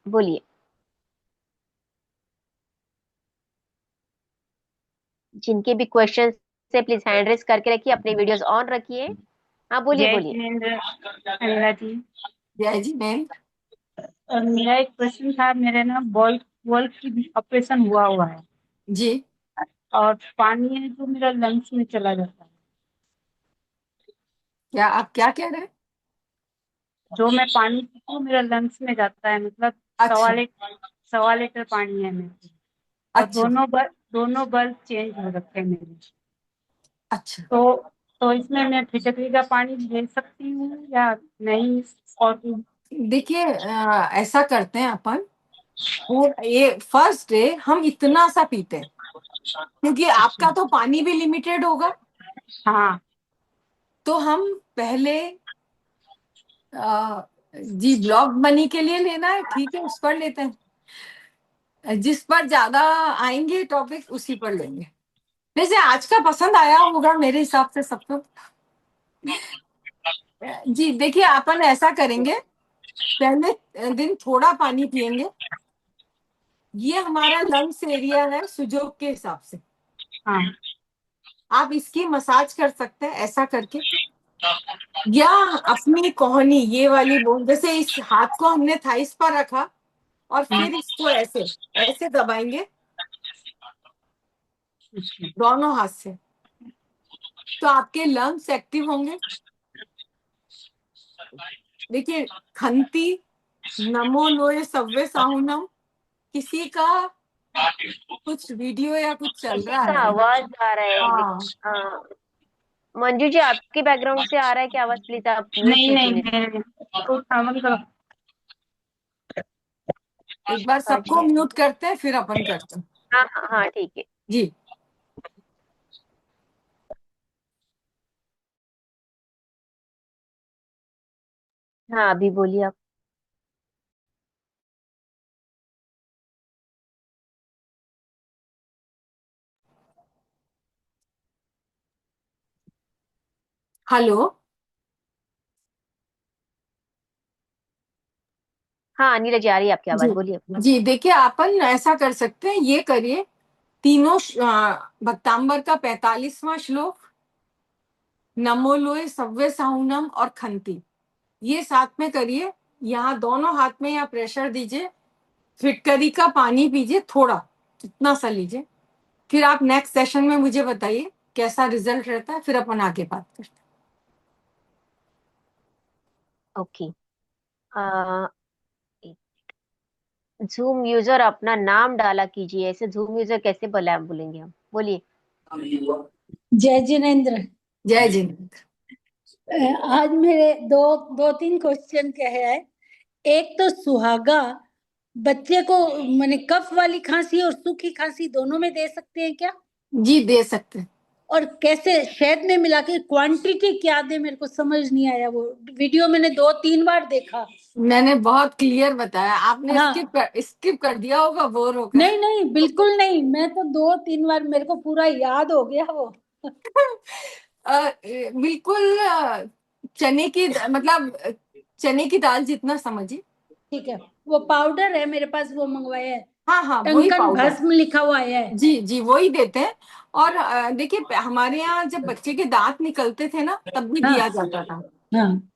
बोलिए। जिनके भी क्वेश्चन से प्लीज हैंड रेस करके रखिए, अपने वीडियोस ऑन रखिए। हाँ, बोलिए जय बोलिए। जिनेन्द्र। अनिला जी। जय जी मैम। और मेरा एक प्रश्न था, मेरे ना बॉल बॉल की ऑपरेशन हुआ है, जी और पानी है जो मेरा लंग्स में चला जाता है। क्या आप क्या कह रहे हैं? जो मैं पानी पीती हूँ मेरा लंग्स में जाता है, मतलब अच्छा 1.25 लीटर पानी है मेरे। और अच्छा दोनों बल्ब चेंज हो रखे हैं मेरे। अच्छा। तो तो इसमें मैं फिटकरी का पानी ले सकती हूँ या नहीं? और देखिए ऐसा करते हैं अपन, वो ये फर्स्ट डे हम इतना सा पीते हैं, क्योंकि आपका तो पानी भी लिमिटेड होगा। हाँ। तो हम पहले जी ब्लॉग मनी के लिए लेना है, ठीक है, उस पर लेते हैं। जिस पर ज्यादा आएंगे टॉपिक उसी पर लेंगे। वैसे आज का पसंद आया होगा मेरे हिसाब से सबको। जी देखिए, अपन ऐसा करेंगे, पहले दिन थोड़ा पानी पिएंगे। ये हमारा लंग्स एरिया है सुजोग के हिसाब से। हाँ। आप इसकी मसाज कर सकते हैं ऐसा करके, या अपनी कोहनी ये वाली बोन, जैसे इस हाथ को हमने थाइस पर रखा और फिर इसको ऐसे ऐसे दबाएंगे दोनों हाथ से, तो आपके लंग्स एक्टिव होंगे। देखिए, खंती, नमो लोए सव्वे साहुनम, किसी का कुछ वीडियो या कुछ चल रहा किसका है। आवाज आ रहा है हाँ मंजू जी, आपके बैकग्राउंड से आ रहा है क्या आवाज? प्लीज आप म्यूट नहीं कीजिए नहीं, नहीं मेरे तो सावन का। एक बार तो। सबको म्यूट करते हैं फिर अपन करते हैं। हाँ हाँ हाँ, ठीक है। जी हाँ, अभी बोलिए आप। हेलो। हाँ, नीरज जी, आ रही है आपकी जी आवाज, बोलिए। जी देखिए, अपन ऐसा कर सकते हैं, ये करिए तीनों भक्तांबर का 45वां श्लोक, नमो लोए सव्वे साहुनम और खंती, ये साथ में करिए। यहाँ दोनों हाथ में यहाँ प्रेशर दीजिए, फिटकरी का पानी पीजिए, थोड़ा इतना सा लीजिए। फिर आप नेक्स्ट सेशन में मुझे बताइए कैसा रिजल्ट रहता है, फिर अपन आगे बात करते हैं। ओके। जूम यूजर अपना नाम डाला कीजिए, ऐसे जूम यूजर कैसे बोलेंगे हम? बोलिए। जय जिनेन्द्र। जय जिनेन्द्र। आज मेरे दो दो तीन क्वेश्चन क्या है। एक तो सुहागा बच्चे को मैंने कफ वाली खांसी और सूखी खांसी दोनों में दे सकते हैं क्या? जी दे सकते हैं। और कैसे शहद में मिला के क्वांटिटी क्या दे, मेरे को समझ नहीं आया। वो वीडियो मैंने 2-3 बार देखा। मैंने बहुत क्लियर बताया, आपने हाँ, स्किप कर दिया होगा, बोर होकर। नहीं नहीं बिल्कुल नहीं, मैं तो 2-3 बार मेरे को पूरा याद हो गया वो। बिल्कुल चने की मतलब चने की दाल जितना समझिए। ठीक है, वो पाउडर है मेरे पास, वो मंगवाया है। हाँ हाँ, वही टंकन पाउडर। भस्म लिखा हुआ है। जी जी वही देते हैं। और देखिए, हमारे यहाँ जब बच्चे के दांत निकलते थे ना, तब भी हाँ दिया जाता था। हाँ।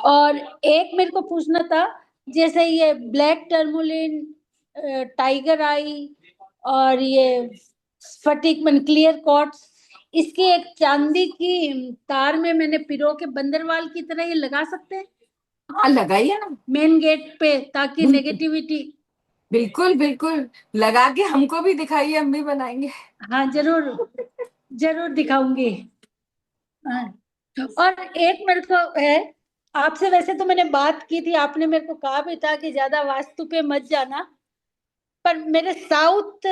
और एक मेरे को पूछना था, जैसे ये ब्लैक टर्मुलिन, टाइगर आई, और ये स्फटिक मन क्लियर कॉट्स, इसकी एक चांदी की तार में मैंने पिरो के बंदरवाल की तरह ये लगा सकते हैं हाँ लगाइए ना। मेन गेट पे, ताकि बिल्कुल नेगेटिविटी। बिल्कुल बिल्कुल, लगा के हमको भी दिखाइए, हम भी बनाएंगे। हाँ जरूर, जरूर दिखाऊंगी। हाँ। और एक मेरे को है, आपसे वैसे तो मैंने बात की थी, आपने मेरे को कहा भी था कि ज्यादा वास्तु पे मत जाना, पर मेरे साउथ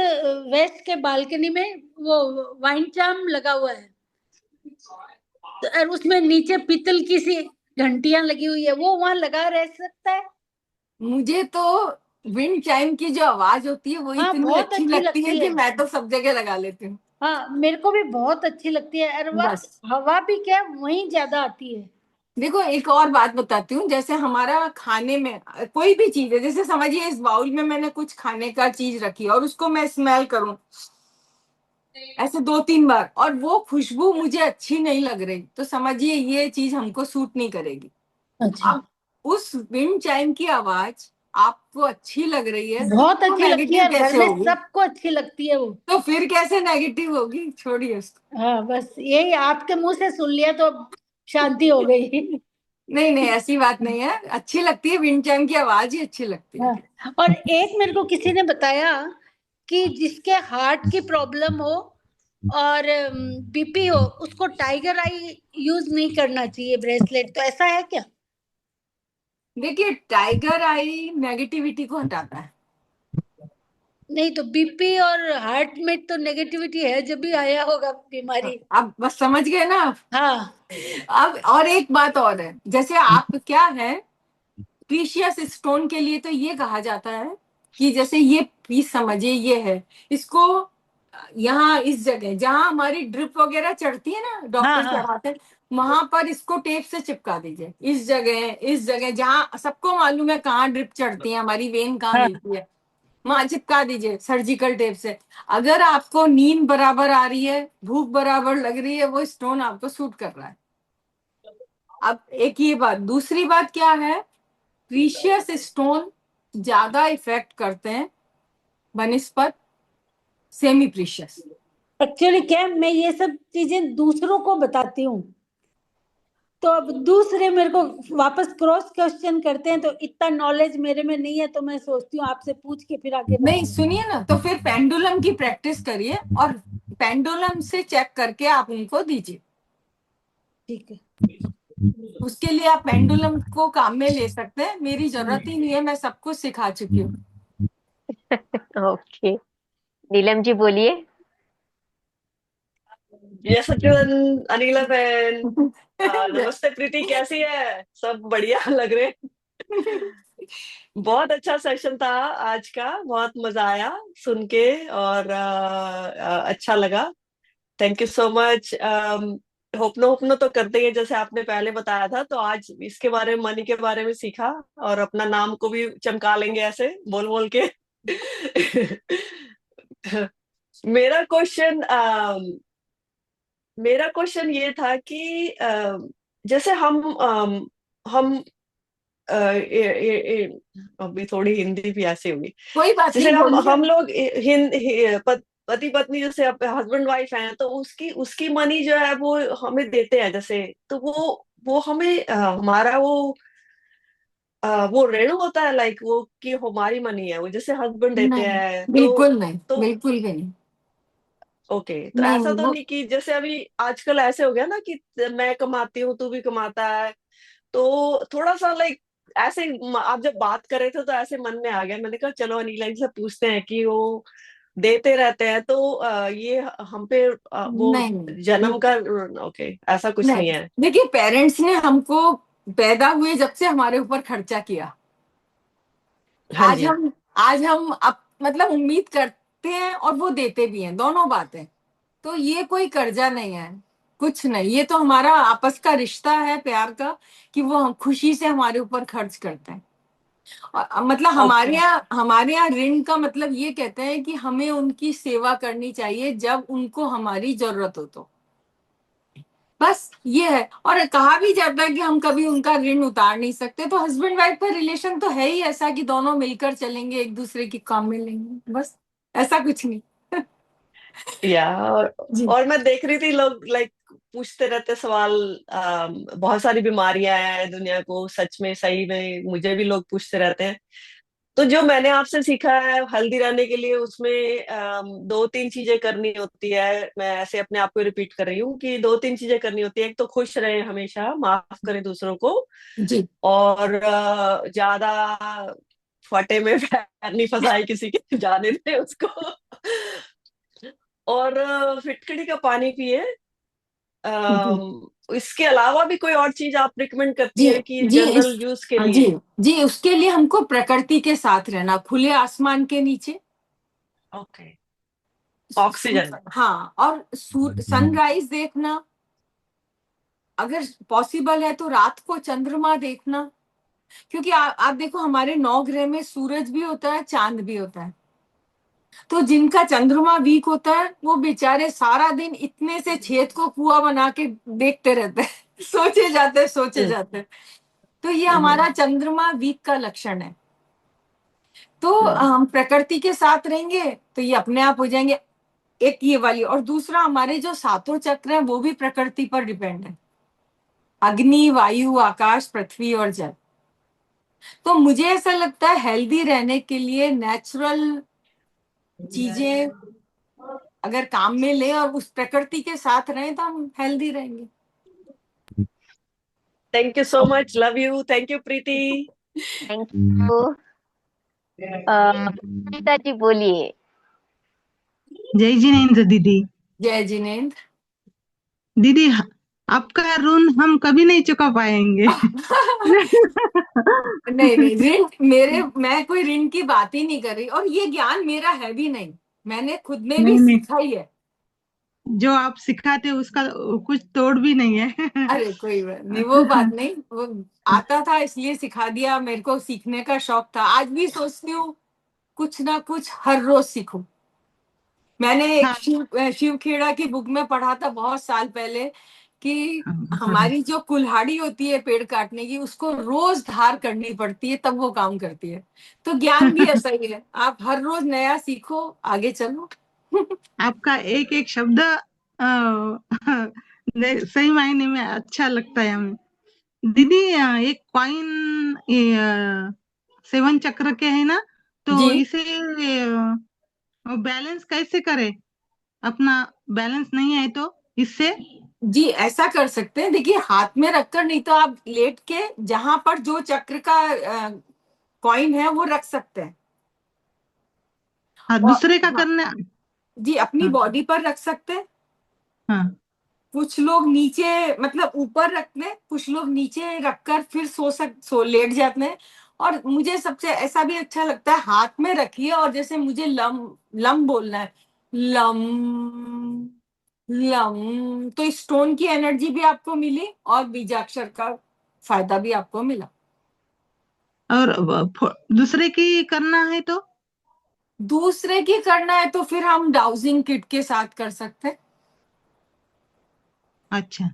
वेस्ट के बालकनी में वो वाइन चार्म लगा हुआ है, और उसमें नीचे पीतल की सी घंटियां लगी हुई है, वो वहां लगा रह सकता है? मुझे तो विंड चाइम की जो आवाज होती है वो हाँ, इतनी बहुत अच्छी अच्छी लगती है लगती कि है। मैं तो सब जगह लगा लेती हूँ। हाँ, मेरे को भी बहुत अच्छी लगती है, और बस हवा भी क्या वहीं ज्यादा आती है। देखो, एक और बात बताती हूँ। जैसे हमारा खाने में कोई भी चीज है, जैसे समझिए इस बाउल में मैंने कुछ खाने का चीज रखी और उसको मैं स्मेल करूं ऐसे 2-3 बार, और वो खुशबू मुझे अच्छी नहीं लग रही, तो समझिए ये चीज हमको सूट नहीं करेगी। अच्छा, अब उस विंड चाइम की आवाज आपको अच्छी लग रही है तो बहुत वो अच्छी लगती है, नेगेटिव और घर कैसे में होगी? सबको अच्छी लगती है वो। तो फिर कैसे नेगेटिव होगी? छोड़िए उसको। हाँ, बस यही आपके मुंह से सुन लिया तो शांति हो गई। नहीं नहीं, ऐसी बात नहीं है, अच्छी लगती है, विंड चाइम की आवाज ही अच्छी लगती है। हाँ, और एक मेरे को किसी ने बताया कि जिसके हार्ट की प्रॉब्लम हो और बीपी हो, उसको टाइगर आई यूज नहीं करना चाहिए ब्रेसलेट, तो ऐसा है क्या? देखिए, टाइगर आई नेगेटिविटी को हटाता है। नहीं तो बीपी और हार्ट में तो नेगेटिविटी है, जब भी आया होगा बीमारी। आप बस समझ गए ना आप? हाँ, अब और एक बात और है, जैसे आप क्या है, प्रीशियस स्टोन के लिए तो ये कहा जाता है कि जैसे ये पीस समझिए ये है, इसको यहाँ इस जगह जहाँ हमारी ड्रिप वगैरह चढ़ती है ना, हाँ, डॉक्टर हाँ, चढ़ाते हैं, वहां पर इसको टेप से चिपका दीजिए। इस जगह जहाँ सबको मालूम है कहाँ ड्रिप चढ़ती है, हमारी वेन कहाँ हाँ। मिलती है, वहां चिपका दीजिए सर्जिकल टेप से। अगर आपको नींद बराबर आ रही है, भूख बराबर लग रही है, वो स्टोन आपको सूट कर रहा है। अब एक ये बात, दूसरी बात क्या है, प्रीशियस स्टोन ज्यादा इफेक्ट करते हैं बनिस्पत सेमी प्रीशियस। एक्चुअली क्या है, मैं ये सब चीजें दूसरों को बताती हूँ, तो अब दूसरे मेरे को वापस क्रॉस क्वेश्चन करते हैं, तो इतना नॉलेज मेरे में नहीं है, तो मैं सोचती हूँ आपसे पूछ के फिर आगे नहीं, बताऊं। सुनिए ना, तो फिर पेंडुलम की प्रैक्टिस करिए और पेंडुलम से चेक करके आप उनको दीजिए। ठीक है। उसके लिए आप पेंडुलम को काम में ले सकते हैं, मेरी जरूरत ही नहीं है, मैं सब कुछ सिखा चुकी हूँ। ओके, नीलम जी बोलिए। यस सचिन, अनिला बहन। नमस्ते प्रीति, कैसी है? सब बढ़िया लग रहे। बहुत अच्छा सेशन था आज का, बहुत मजा आया सुन के, और अच्छा लगा। Thank you so much. होपनो होपनो तो करते ही हैं, जैसे आपने पहले बताया था, तो आज इसके बारे में, मनी के बारे में सीखा, और अपना नाम को भी चमका लेंगे ऐसे बोल बोल के। मेरा क्वेश्चन मेरा क्वेश्चन ये था कि जैसे हम अभी थोड़ी हिंदी भी ऐसे होगी। कोई बात जैसे नहीं, बोलिए। हम लोग पति पत्नी, जैसे हस्बैंड वाइफ हैं, तो उसकी उसकी मनी जो है वो हमें देते हैं, जैसे तो वो हमें हमारा वो ऋण होता है, लाइक वो कि हमारी मनी है वो, जैसे हस्बैंड देते नहीं, हैं बिल्कुल नहीं, तो बिल्कुल भी नहीं। ओके। तो नहीं ऐसा तो वो नहीं कि जैसे अभी आजकल ऐसे हो गया ना कि मैं कमाती हूँ तू भी कमाता है, तो थोड़ा सा लाइक ऐसे आप जब बात कर रहे थे तो ऐसे मन में आ गया, मैंने कहा चलो अनिला जी से पूछते हैं कि वो देते रहते हैं तो ये हम पे वो नहीं जन्म का, ओके, ऐसा कुछ नहीं नहीं, है। देखिए, पेरेंट्स ने हमको पैदा हुए जब से हमारे ऊपर खर्चा किया। हाँ आज जी। हम आज हम अब मतलब उम्मीद करते हैं और वो देते भी हैं, दोनों बातें। तो ये कोई कर्जा नहीं है, कुछ नहीं, ये तो हमारा आपस का रिश्ता है, प्यार का, कि वो हम खुशी से हमारे ऊपर खर्च करते हैं। और मतलब ओके। हमारे यहाँ ऋण का मतलब ये कहते हैं कि हमें उनकी सेवा करनी चाहिए जब उनको हमारी जरूरत हो, तो बस ये है। और कहा भी जाता है कि हम कभी उनका ऋण उतार नहीं सकते, तो हस्बैंड वाइफ का रिलेशन तो है ही ऐसा कि दोनों मिलकर चलेंगे, एक दूसरे की काम में लेंगे, बस, ऐसा कुछ नहीं। या जी। और मैं देख रही थी लोग लाइक पूछते रहते सवाल, बहुत सारी बीमारियां हैं दुनिया को, सच में सही में मुझे भी लोग पूछते रहते हैं। तो जो मैंने आपसे सीखा है हेल्दी रहने के लिए, उसमें 2-3 चीजें करनी होती है। मैं ऐसे अपने आप को रिपीट कर रही हूँ कि 2-3 चीजें करनी होती है। एक तो खुश रहे, हमेशा माफ करें दूसरों को, जी। और ज्यादा फटे में पैर नहीं फंसाए किसी के, जाने दे उसको। और फिटकड़ी का पानी पिए। जी इसके अलावा भी कोई और चीज आप रिकमेंड करती जी है कि जी इस जनरल यूज के जी लिए? जी उसके लिए हमको प्रकृति के साथ रहना, खुले आसमान के नीचे। ओके। ऑक्सीजन। हाँ, और सनराइज देखना, अगर पॉसिबल है तो रात को चंद्रमा देखना। क्योंकि आप देखो, हमारे 9 ग्रह में सूरज भी होता है, चांद भी होता है। तो जिनका चंद्रमा वीक होता है वो बेचारे सारा दिन इतने से छेद को कुआं बना के देखते रहते हैं। सोचे जाते हैं। तो ये हमारा चंद्रमा वीक का लक्षण है। तो हम प्रकृति के साथ रहेंगे तो ये अपने आप हो जाएंगे। एक ये वाली, और दूसरा हमारे जो सातों चक्र हैं वो भी प्रकृति पर डिपेंड है। अग्नि, वायु, आकाश, पृथ्वी और जल। तो मुझे ऐसा लगता है हेल्दी रहने के लिए नेचुरल चीजें अगर काम में ले और उस प्रकृति के साथ रहें तो हम हेल्दी रहेंगे। Thank you so much, love you, thank you Preeti. Thank you. Anita ji बोलिए। जय जिनेन्द्र दीदी। जय जिनेन्द्र। दीदी, आपका ऋण हम कभी नहीं चुका पाएंगे। नहीं नहीं, मैं कोई ऋण की बात ही नहीं कर रही, और ये ज्ञान मेरा है भी नहीं, मैंने खुद में भी नहीं नहीं, सीखा ही है। जो आप सिखाते उसका कुछ तोड़ भी नहीं है। अरे कोई बात नहीं, वो बात नहीं, वो आता था इसलिए सिखा दिया, मेरे को सीखने का शौक था। आज भी सोचती हूँ कुछ ना कुछ हर रोज सीखूं। मैंने एक हाँ शिव खेड़ा की बुक में पढ़ा था बहुत साल पहले कि हाँ। हमारी जो कुल्हाड़ी होती है पेड़ काटने की, उसको रोज धार करनी पड़ती है तब वो काम करती है। तो ज्ञान भी ऐसा ही है, आप हर रोज नया सीखो, आगे चलो। आपका एक एक शब्द सही मायने में अच्छा लगता है हमें। दीदी, एक कॉइन 7 चक्र के है ना, तो जी इसे बैलेंस कैसे करे? अपना बैलेंस नहीं है तो इससे। जी, ऐसा कर सकते हैं, देखिए हाथ में रखकर, नहीं तो आप लेट के जहां पर जो चक्र का कॉइन है वो रख सकते हैं। हाँ, और दूसरे का हाँ करना। जी, अपनी हाँ बॉडी पर रख सकते हैं। हाँ। कुछ लोग नीचे, मतलब ऊपर रखते हैं, कुछ लोग नीचे रखकर फिर सो लेट जाते हैं। और मुझे सबसे ऐसा भी अच्छा लगता है, हाथ में रखिए और जैसे मुझे लम लम बोलना है, लम लम, तो इस स्टोन की एनर्जी भी आपको मिली और बीजाक्षर का फायदा भी आपको मिला। और दूसरे की करना है तो। दूसरे की करना है तो फिर हम डाउजिंग किट के साथ कर सकते हैं। अच्छा।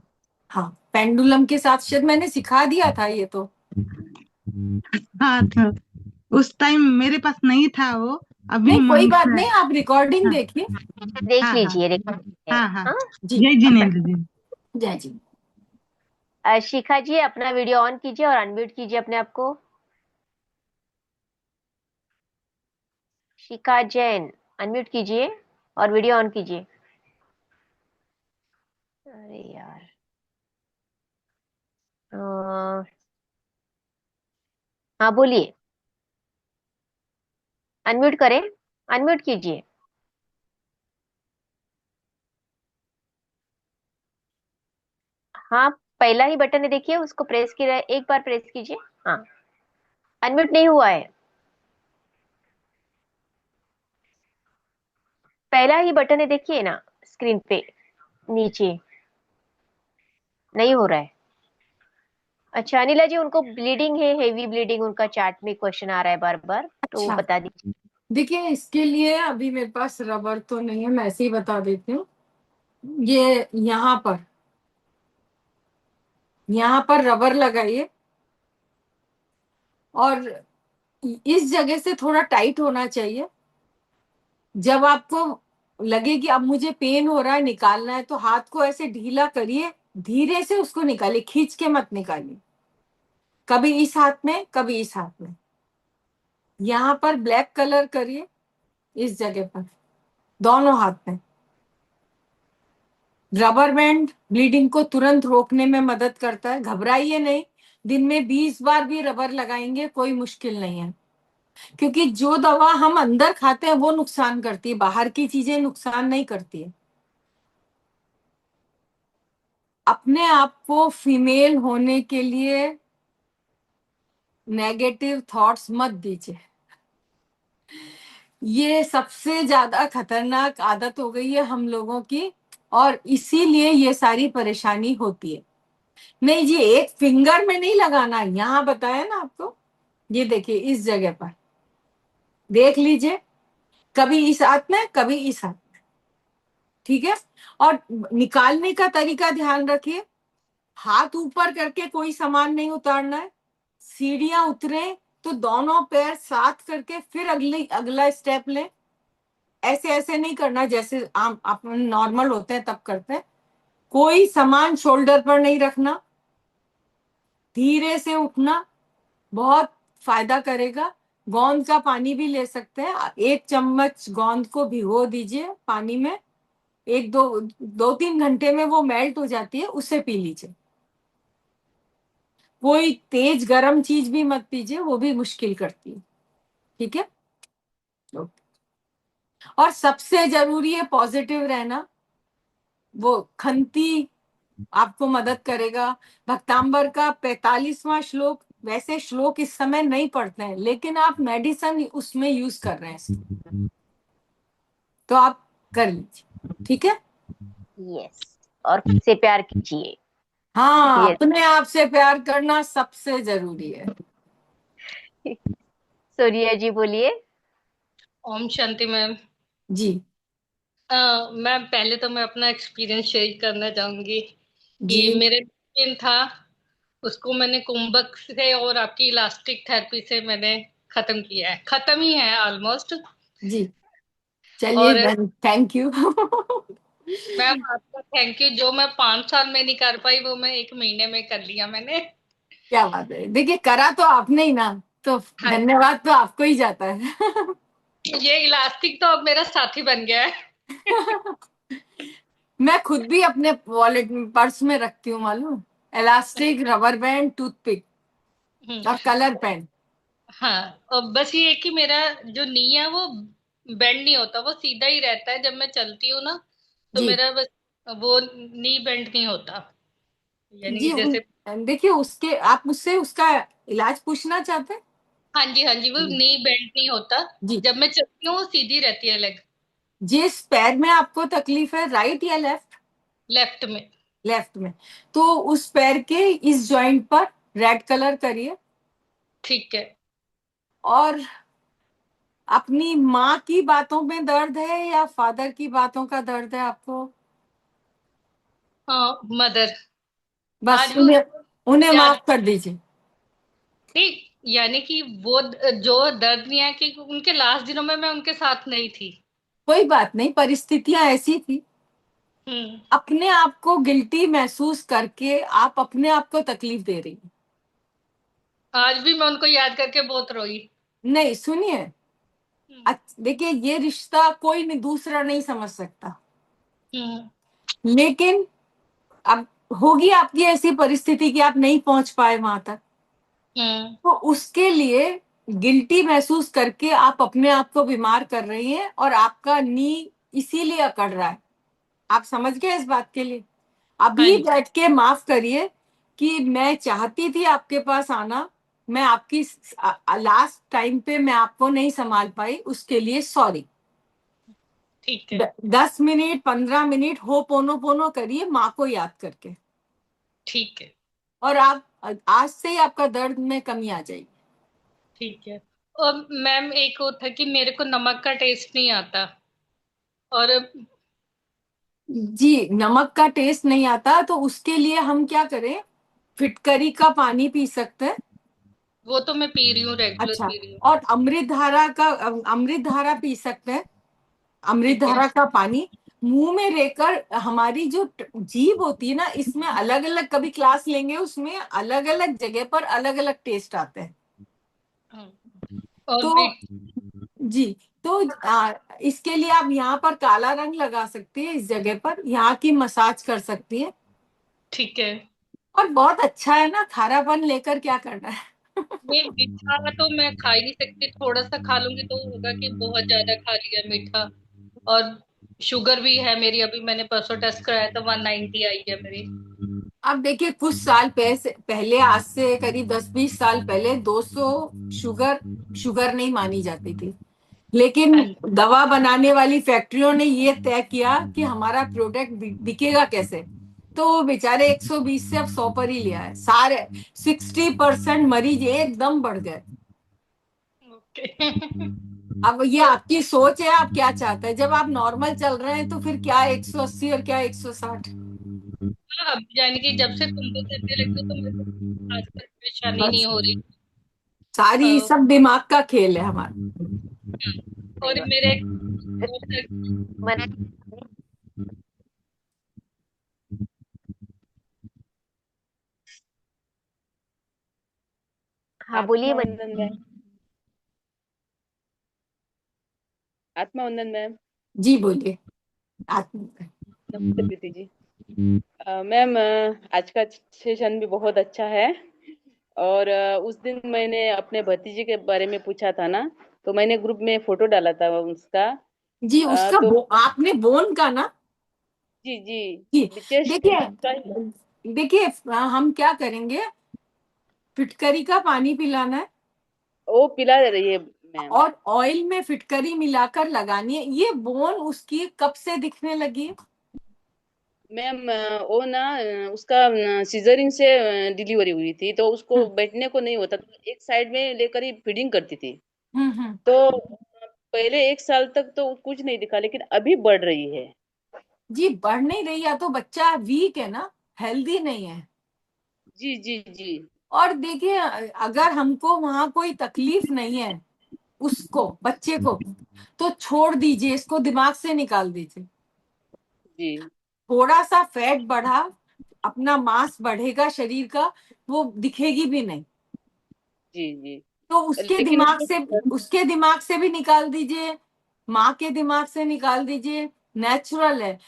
हाँ, पेंडुलम के साथ शायद मैंने सिखा दिया था ये तो। हाँ, तो उस टाइम मेरे पास नहीं था वो। अभी नहीं कोई मन बात है। नहीं, आप रिकॉर्डिंग हाँ देखिए। देख हाँ हाँ लीजिए, रिकॉर्ड है। हाँ हाँ। हाँ। जी, जय जिनेन्द्र जी। जय जी। शिखा जी अपना वीडियो ऑन कीजिए और अनम्यूट कीजिए अपने आप को। शिखा जैन, अनम्यूट कीजिए और वीडियो ऑन कीजिए। अरे यार। हाँ बोलिए, अनम्यूट करें, अनम्यूट कीजिए। हाँ, पहला ही बटन है, देखिए उसको प्रेस किया, एक बार प्रेस कीजिए। हाँ, अनम्यूट नहीं हुआ है। पहला ही बटन है, देखिए ना स्क्रीन पे नीचे, नहीं हो रहा है। अच्छा अनिला जी, उनको ब्लीडिंग है, हेवी ब्लीडिंग, उनका चार्ट में क्वेश्चन आ रहा है बार बार, तो वो अच्छा, बता दीजिए। देखिए इसके लिए अभी मेरे पास रबर तो नहीं है, मैं ऐसे ही बता देती हूँ। ये यहाँ पर रबर लगाइए, और इस जगह से थोड़ा टाइट होना चाहिए। जब आपको लगे कि अब मुझे पेन हो रहा है, निकालना है, तो हाथ को ऐसे ढीला करिए, धीरे से उसको निकालिए, खींच के मत निकालिए। कभी इस हाथ में, कभी इस हाथ में। यहाँ पर ब्लैक कलर करिए, इस जगह पर, दोनों हाथ में। रबर बैंड ब्लीडिंग को तुरंत रोकने में मदद करता है, घबराइए नहीं। दिन में 20 बार भी रबर लगाएंगे, कोई मुश्किल नहीं है। क्योंकि जो दवा हम अंदर खाते हैं वो नुकसान करती है, बाहर की चीजें नुकसान नहीं करती है। अपने आप को फीमेल होने के लिए नेगेटिव थॉट्स मत दीजिए। ये सबसे ज्यादा खतरनाक आदत हो गई है हम लोगों की, और इसीलिए ये सारी परेशानी होती है। नहीं जी, एक फिंगर में नहीं लगाना, यहाँ बताया ना आपको, ये देखिए इस जगह पर देख लीजिए, कभी इस हाथ में कभी इस हाथ में, ठीक है। और निकालने का तरीका ध्यान रखिए, हाथ ऊपर करके कोई सामान नहीं उतारना है। सीढ़ियां उतरे तो दोनों पैर साथ करके फिर अगला स्टेप लें। ऐसे ऐसे नहीं करना जैसे आम आप नॉर्मल होते हैं तब करते हैं। कोई सामान शोल्डर पर नहीं रखना, धीरे से उठना बहुत फायदा करेगा। गोंद का पानी भी ले सकते हैं, 1 चम्मच गोंद को भिगो दीजिए पानी में, एक दो 2-3 घंटे में वो मेल्ट हो जाती है, उससे पी लीजिए। कोई तेज गरम चीज भी मत पीजिए, वो भी मुश्किल करती है, ठीक है। और सबसे जरूरी है पॉजिटिव रहना। वो खंती आपको मदद करेगा। भक्तांबर का 45वां श्लोक, वैसे श्लोक इस समय नहीं पढ़ते हैं लेकिन आप मेडिसिन उसमें यूज कर रहे हैं, तो आप कर लीजिए, ठीक है। यस, और खुद से प्यार कीजिए। हाँ, ये अपने आप से प्यार करना सबसे जरूरी है। सूर्या जी बोलिए। ओम शांति मैम। जी मैम पहले तो मैं अपना एक्सपीरियंस शेयर करना चाहूंगी कि जी मेरे पेन था, उसको मैंने कुंभक से और आपकी इलास्टिक थेरेपी से मैंने खत्म किया है, खत्म ही है ऑलमोस्ट। जी, चलिए और थैंक यू। मैम आपका थैंक यू, जो मैं 5 साल में नहीं कर पाई वो मैं 1 महीने में कर लिया मैंने। क्या बात है, देखिए करा तो आपने ही ना, तो हाँ, धन्यवाद तो आपको ही जाता है। ये इलास्टिक तो अब मेरा साथी बन गया है। मैं खुद भी अपने वॉलेट में पर्स में रखती हूँ मालूम, इलास्टिक, रबर बैंड, टूथपिक हम्म, और कलर पेन। हाँ, और बस ये है कि मेरा जो नी है वो बेंड नहीं होता, वो सीधा ही रहता है। जब मैं चलती हूँ ना तो जी मेरा बस वो नी बेंड नहीं होता, यानी जी, कि जैसे। देखिए उसके आप मुझसे उसका इलाज पूछना चाहते हैं। हाँ जी, हाँ जी, वो नी बेंड नहीं होता। जी, जब मैं चलती हूँ वो सीधी रहती है लेग। जिस पैर में आपको तकलीफ है, राइट या लेफ्ट? लेफ्ट में। लेफ्ट में। तो उस पैर के इस जॉइंट पर रेड कलर करिए, ठीक है। और अपनी माँ की बातों में दर्द है या फादर की बातों का दर्द है आपको? हाँ, मदर। बस आज भी उन्हें उसको उन्हें याद माफ कर दीजिए। नहीं, यानी कि वो जो दर्द नहीं है कि उनके लास्ट दिनों में मैं उनके साथ नहीं थी। कोई बात नहीं, परिस्थितियां ऐसी थी। हम्म। अपने आप को गिल्टी महसूस करके आप अपने आप को तकलीफ दे रही हैं। आज भी मैं उनको याद करके बहुत रोई। नहीं सुनिए, हम्म। देखिए ये रिश्ता कोई नहीं दूसरा नहीं समझ सकता, हम्म। लेकिन अब होगी आपकी ऐसी परिस्थिति कि आप नहीं पहुंच पाए वहां तक, हम्म। तो उसके लिए गिल्टी महसूस करके आप अपने आप को बीमार कर रही हैं, और आपका नी इसीलिए अकड़ रहा है। आप समझ गए इस बात के लिए? हाँ अभी जी। बैठ के माफ करिए कि मैं चाहती थी आपके पास आना, मैं आपकी लास्ट टाइम पे मैं आपको नहीं संभाल पाई, उसके लिए सॉरी। ठीक है। 10 मिनट 15 मिनट हो पोनो पोनो करिए माँ को याद करके, ठीक है। और आप आज से ही आपका दर्द में कमी आ जाएगी। ठीक है। और मैम एक और था कि मेरे को नमक का टेस्ट नहीं आता, और जी, नमक का टेस्ट नहीं आता तो उसके लिए हम क्या करें, फिटकरी का पानी पी सकते हैं। वो तो मैं पी रही हूँ, रेगुलर अच्छा, पी रही हूँ। और अमृत धारा पी सकते हैं। अमृत ठीक है। धारा का पानी मुंह में लेकर, हमारी जो जीभ होती है ना, इसमें अलग अलग, कभी क्लास लेंगे उसमें अलग अलग जगह पर अलग अलग टेस्ट आते हैं। हाँ, और तो भी। जी, तो इसके लिए आप यहाँ पर काला रंग लगा सकती है, इस जगह पर यहाँ की मसाज कर सकती है। ठीक है। और बहुत अच्छा है ना, खारापन लेकर क्या करना है। मैं मीठा तो मैं खा ही नहीं सकती, थोड़ा सा खा लूंगी तो होगा कि बहुत ज्यादा खा लिया मीठा। और शुगर भी है मेरी, अभी मैंने परसों टेस्ट कराया था 190 आई है मेरी। अब देखिए कुछ साल पहले, आज से करीब 10-20 साल पहले 200 शुगर शुगर नहीं मानी जाती थी। लेकिन दवा बनाने वाली फैक्ट्रियों ने ये तय किया कि हमारा प्रोडक्ट बिकेगा कैसे, तो वो बेचारे 120 से अब 100 पर ही लिया है। सारे 60% मरीज एकदम बढ़ गए। ओके। अब ये आपकी सोच है, आप क्या चाहते हैं। जब आप नॉर्मल चल रहे हैं तो फिर क्या 180 और क्या 160। अब यानी कि जब से तुमको करने लगी हो तो मेरे को खासकर परेशानी नहीं बस हो रही। सारी अ, सब दिमाग का खेल है हमारा। सही और बात। मेरे मना। हाँ बोलिए आत्मा मन। वंदन मैम। आत्मा वंदन मैम। जी बोलिए। नमस्ते प्रीति जी। मैम, आज का सेशन भी बहुत अच्छा है। और उस दिन मैंने अपने भतीजे के बारे में पूछा था ना, तो मैंने ग्रुप में फोटो डाला था उसका। जी उसका तो आपने बोन का ना। जी जी, जी चेस्ट देखिए, का। देखिए हम क्या करेंगे, फिटकरी का पानी पिलाना है वो पिला रही है मैम। और ऑयल में फिटकरी मिलाकर लगानी है। ये बोन उसकी कब से दिखने लगी है? मैम, वो ना, उसका सीजरिंग से डिलीवरी हुई थी, तो उसको हम्म बैठने को नहीं होता, तो एक साइड में लेकर ही फीडिंग करती थी। हम्म। तो पहले एक साल तक तो कुछ नहीं दिखा, लेकिन अभी बढ़ रही है। जी बढ़ नहीं रही, या तो बच्चा वीक है ना, हेल्दी नहीं है। जी जी जी और देखिए अगर हमको वहां कोई तकलीफ नहीं है, उसको बच्चे को, तो छोड़ दीजिए, इसको दिमाग से निकाल दीजिए। जी थोड़ा सा फैट बढ़ा, अपना मांस बढ़ेगा शरीर का, वो दिखेगी भी नहीं। जी जी। तो उसके लेकिन दिमाग उसको से, उसके दिमाग से भी निकाल दीजिए, माँ के दिमाग से निकाल दीजिए। नेचुरल है,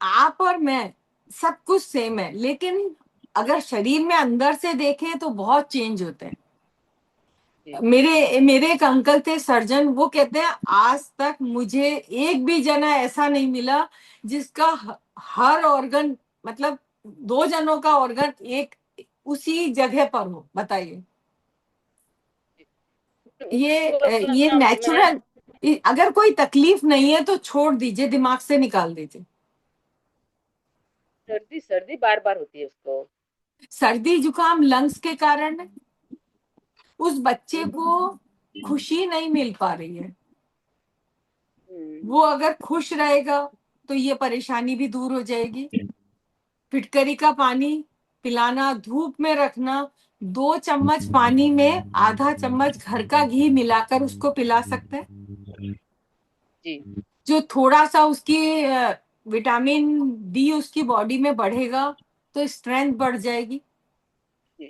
आप और मैं सब कुछ सेम है, लेकिन अगर शरीर में अंदर से देखें तो बहुत चेंज होते हैं। जी मेरे मेरे एक अंकल थे सर्जन, वो कहते हैं आज तक मुझे एक भी जना ऐसा नहीं मिला जिसका हर ऑर्गन, मतलब दो जनों का ऑर्गन एक उसी जगह पर हो। बताइए, उसको ये ना मैं नेचुरल। अगर कोई तकलीफ नहीं है तो छोड़ दीजिए, दिमाग से निकाल दीजिए। सर्दी सर्दी बार बार होती है उसको। सर्दी जुकाम लंग्स के कारण है। उस बच्चे हम्म को खुशी नहीं मिल पा रही है। हम्म, वो अगर खुश रहेगा तो ये परेशानी भी दूर हो जाएगी। फिटकरी का पानी पिलाना, धूप में रखना, 2 चम्मच पानी में आधा चम्मच घर का घी मिलाकर उसको पिला सकते हैं। जी जो थोड़ा सा उसकी विटामिन डी उसकी बॉडी में बढ़ेगा तो स्ट्रेंथ बढ़ जाएगी। जी।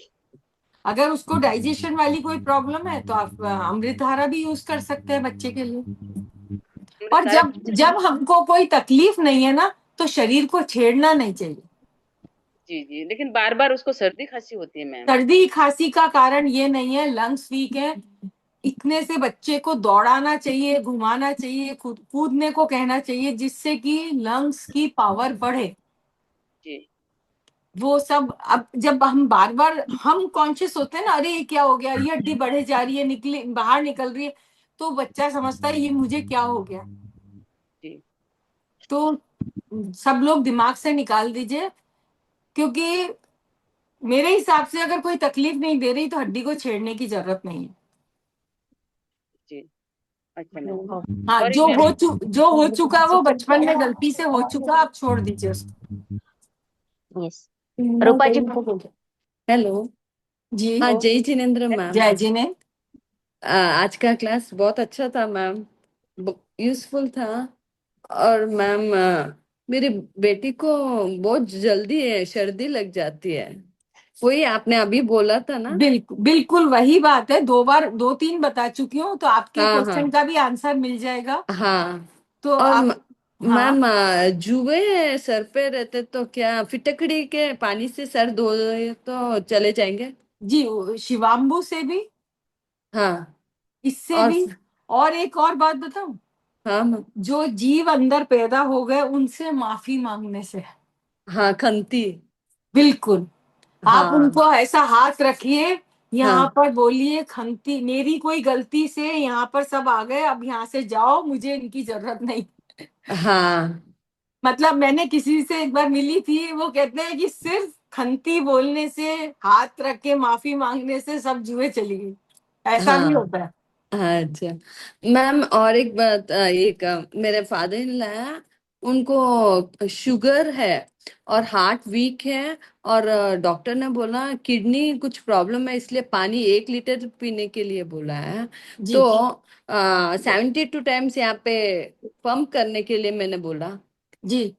अगर उसको डाइजेशन वाली कोई प्रॉब्लम है तो आप अमृतधारा भी यूज कर सकते हैं बच्चे के लिए। हमने और सारा जब जब हमको कोई तकलीफ नहीं है ना, तो शरीर को छेड़ना नहीं चाहिए। जी जी, लेकिन बार बार उसको सर्दी खांसी होती है मैम। सर्दी खांसी का कारण ये नहीं है लंग्स वीक है। इतने से बच्चे को दौड़ाना चाहिए, घुमाना चाहिए, कूदने को कहना चाहिए, जिससे कि लंग्स की पावर बढ़े। जी वो सब अब जब हम बार बार हम कॉन्शियस होते हैं ना, अरे ये क्या हो गया, ये हड्डी बढ़े जा रही है, निकली बाहर निकल रही है, तो बच्चा समझता है ये मुझे क्या हो गया। जी तो सब लोग दिमाग से निकाल दीजिए, क्योंकि मेरे हिसाब से अगर कोई तकलीफ नहीं दे रही तो हड्डी को छेड़ने की जरूरत नहीं है। जी। अच्छा मैम। हाँ, और एक मैम, जो हो चुका वो बचपन में गलती से हो चुका, आप छोड़ दीजिए उसको। यस। रूपा जी। हेलो जी। हाँ, जय जिनेन्द्र मैम। जय जी ने। आज का क्लास बहुत अच्छा था मैम, यूजफुल था। और मैम, मेरी बेटी को बहुत जल्दी सर्दी लग जाती है, वही आपने अभी बोला था ना। बिल्कुल बिल्कुल वही बात है, 2 बार 2-3 बता चुकी हूँ, तो आपके हाँ क्वेश्चन हाँ का भी आंसर मिल जाएगा। हाँ। तो और आप, हाँ मैम, जुए सर पे रहते तो क्या फिटकड़ी के पानी से सर धोए तो चले जाएंगे? जी, शिवाम्बू से भी, हाँ इससे और भी। और एक और बात बताऊं, हाँ मैम। जो जीव अंदर पैदा हो गए उनसे माफी मांगने से। हाँ खंती। बिल्कुल। आप हाँ उनको ऐसा हाथ रखिए, यहाँ हाँ पर बोलिए, खंती मेरी कोई गलती से यहाँ पर सब आ गए, अब यहाँ से जाओ, मुझे इनकी जरूरत नहीं। हाँ मतलब मैंने किसी से एक बार मिली थी, वो कहते हैं कि सिर्फ खंती बोलने से, हाथ रख के माफी मांगने से सब जुए चली गई। ऐसा भी हाँ। होता है। अच्छा मैम, और एक बात, एक मेरे फादर इन लॉ है, उनको शुगर है और हार्ट वीक है, और डॉक्टर ने बोला किडनी कुछ प्रॉब्लम है, इसलिए पानी 1 लीटर पीने के लिए बोला है। जी तो 72 टाइम्स यहाँ पे पंप करने के लिए मैंने बोला, जी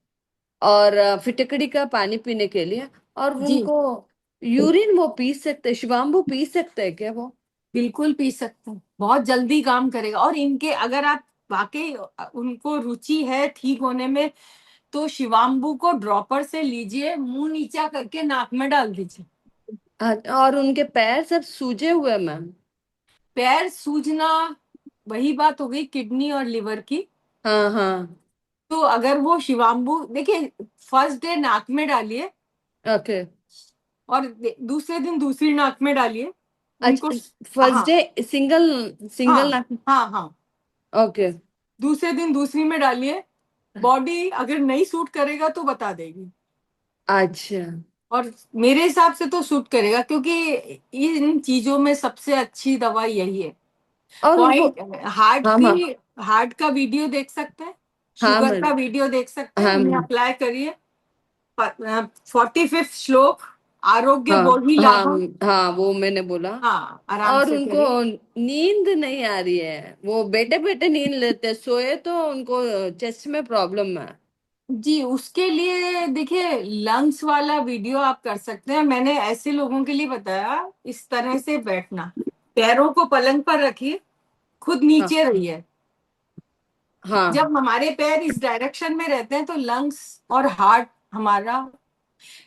और फिटकड़ी का पानी पीने के लिए, और जी, उनको यूरिन वो पी सकते, शिवाम्बू पी सकते हैं क्या वो? बिल्कुल पी सकते हैं, बहुत जल्दी काम करेगा। और इनके अगर आप वाकई उनको रुचि है ठीक होने में, तो शिवाम्बू को ड्रॉपर से लीजिए, मुंह नीचा करके नाक में डाल दीजिए। और उनके पैर सब सूजे हुए हैं, मैम। पैर सूजना वही बात हो गई किडनी और लिवर की। हाँ हाँ। तो अगर वो शिवाम्बू देखिए, फर्स्ट डे नाक में डालिए, ओके। और दूसरे दिन दूसरी नाक में डालिए उनको। अच्छा, फर्स्ट हाँ डे सिंगल सिंगल हाँ नाक। हाँ हाँ, ओके। दूसरे दिन दूसरी में डालिए। बॉडी अगर नहीं सूट करेगा तो बता देगी। अच्छा। और मेरे हिसाब से तो सूट करेगा, क्योंकि इन चीजों में सबसे अच्छी दवा यही है। और उनको। पॉइंट, हार्ट हाँ की, मैम। हार्ट का वीडियो देख सकते हैं, हाँ शुगर मैम। का वीडियो देख सकते हैं, हाँ उन्हें मैम। अप्लाई करिए। 45th श्लोक, आरोग्य हाँ बोधि हाँ लाभम। हाँ, वो मैंने बोला। हाँ, आराम और से उनको करिए। नींद नहीं आ रही है, वो बेटे बेटे नींद लेते हैं, सोए तो उनको चेस्ट में प्रॉब्लम है। जी, उसके लिए देखिए, लंग्स वाला वीडियो आप कर सकते हैं। मैंने ऐसे लोगों के लिए बताया, इस तरह से बैठना, पैरों को पलंग पर रखिए, खुद हाँ नीचे रहिए। हाँ। जब हमारे पैर इस डायरेक्शन में रहते हैं तो लंग्स और हार्ट हमारा,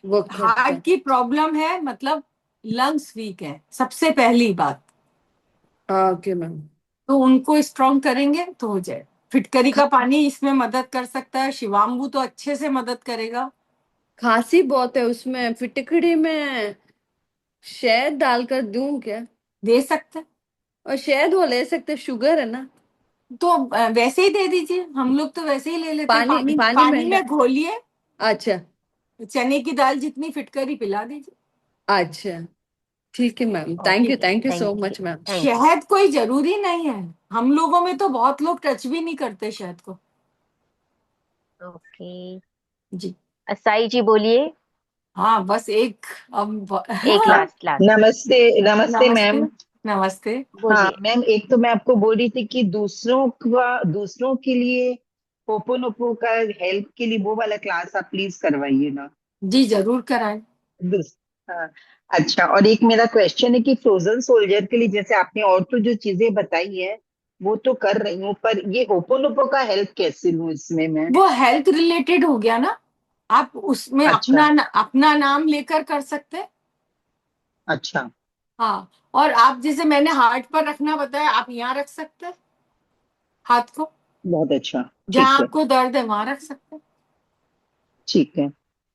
वो करता हार्ट है। की प्रॉब्लम है, मतलब लंग्स वीक है सबसे पहली बात। Okay ma'am. तो उनको स्ट्रॉन्ग करेंगे तो हो जाए। फिटकरी का पानी इसमें मदद कर सकता है, शिवाम्बू तो अच्छे से मदद करेगा। खांसी बहुत है, उसमें फिटकड़ी में शहद डालकर दूं क्या? दे सकते हैं। और शहद वो ले सकते, शुगर है ना? तो वैसे ही दे दीजिए, हम लोग तो वैसे ही ले लेते हैं, पानी पानी पानी पानी में में घोलिए, अच्छा। चने की दाल जितनी फिटकरी पिला दीजिए। अच्छा ठीक है ma'am, okay, thank you so thank you, much ma'am. Thank you. शहद कोई जरूरी नहीं है, हम लोगों में तो बहुत लोग टच भी नहीं करते शहद को। ओके, जी साई जी बोलिए। हाँ, बस एक, अब एक हाँ, लास्ट लास्ट। नमस्ते। नमस्ते नमस्ते, मैम। नमस्ते। हाँ बोलिए। मैम, एक तो मैं आपको बोल रही थी कि दूसरों के लिए होपोनोपो का हेल्प के लिए वो वाला क्लास आप प्लीज करवाइए ना। जी जरूर कराएं। दूस- हाँ। अच्छा, और एक मेरा क्वेश्चन है कि फ्रोजन सोल्जर के लिए, जैसे आपने और तो जो चीजें बताई है वो तो कर रही हूँ, पर ये होपोनोपो का हेल्प कैसे लूँ इसमें मैं? वो हेल्थ रिलेटेड हो गया ना, आप उसमें अच्छा। अपना नाम लेकर कर सकते हैं। अच्छा। हाँ, और आप जैसे मैंने हार्ट पर रखना बताया, आप यहाँ रख सकते हैं हाथ को, बहुत अच्छा। जहां ठीक है। आपको दर्द है वहां रख सकते हैं। ठीक है।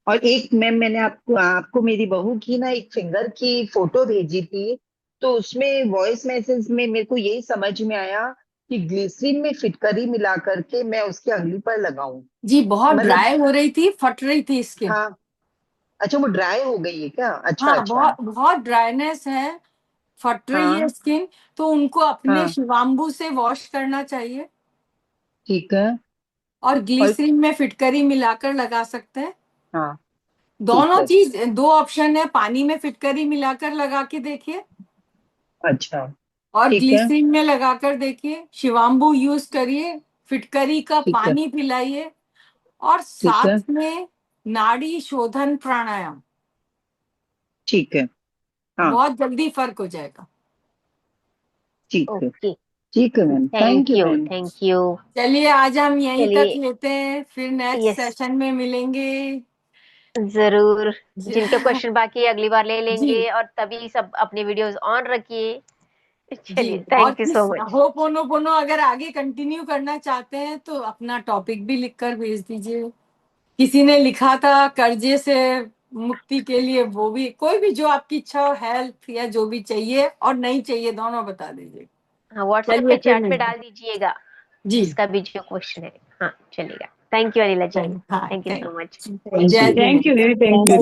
और एक मैम, मैंने आपको आपको मेरी बहू की ना एक फिंगर की फोटो भेजी थी, तो उसमें वॉइस मैसेज में मेरे को यही समझ में आया कि ग्लिसरीन में फिटकरी मिला करके मैं उसके अंगली पर लगाऊं। जी, बहुत मतलब, ड्राई हो रही थी, फट रही थी स्किन। हाँ। अच्छा, वो ड्राई हो गई है क्या? अच्छा हाँ, अच्छा। बहुत बहुत ड्राइनेस है, फट रही है हाँ स्किन। तो उनको अपने हाँ। शिवाम्बू से वॉश करना चाहिए, ठीक है। और और ग्लिसरीन में फिटकरी मिलाकर लगा सकते हैं। हाँ। ठीक दोनों है। चीज, दो ऑप्शन है, पानी में फिटकरी मिलाकर लगा के देखिए, अच्छा। और ठीक है। ग्लिसरीन में लगाकर देखिए, शिवाम्बू यूज करिए, फिटकरी का ठीक है। पानी पिलाइए, और ठीक है। साथ में नाड़ी शोधन प्राणायाम। ठीक है। हाँ। बहुत जल्दी फर्क हो जाएगा। ठीक है। ओके, ठीक है ma'am, thank thank you you, ma'am. Thank you. चलिए, आज हम यहीं तक चलिए। लेते हैं, फिर नेक्स्ट यस। सेशन में मिलेंगे। जरूर। जिनके जी क्वेश्चन बाकी है अगली बार ले लेंगे, और तभी सब अपने वीडियोस ऑन रखिए। चलिए, और thank you so much. Ho'oponopono अगर आगे कंटिन्यू करना चाहते हैं तो अपना टॉपिक भी लिखकर भेज दीजिए। किसी ने लिखा था कर्जे से मुक्ति के लिए, वो भी, कोई भी जो आपकी इच्छा हो, हेल्थ या जो भी चाहिए और नहीं चाहिए दोनों बता दीजिए। हाँ, व्हाट्सएप चलिए पे फिर चैट पे मिलते डाल दीजिएगा जी। जिसका भी जो क्वेश्चन है। हाँ, चलेगा। थैंक यू अनिला जी। हाँ, थैंक यू सो मच। जय थैंक यू हिंद। दीदी, थैंक यू।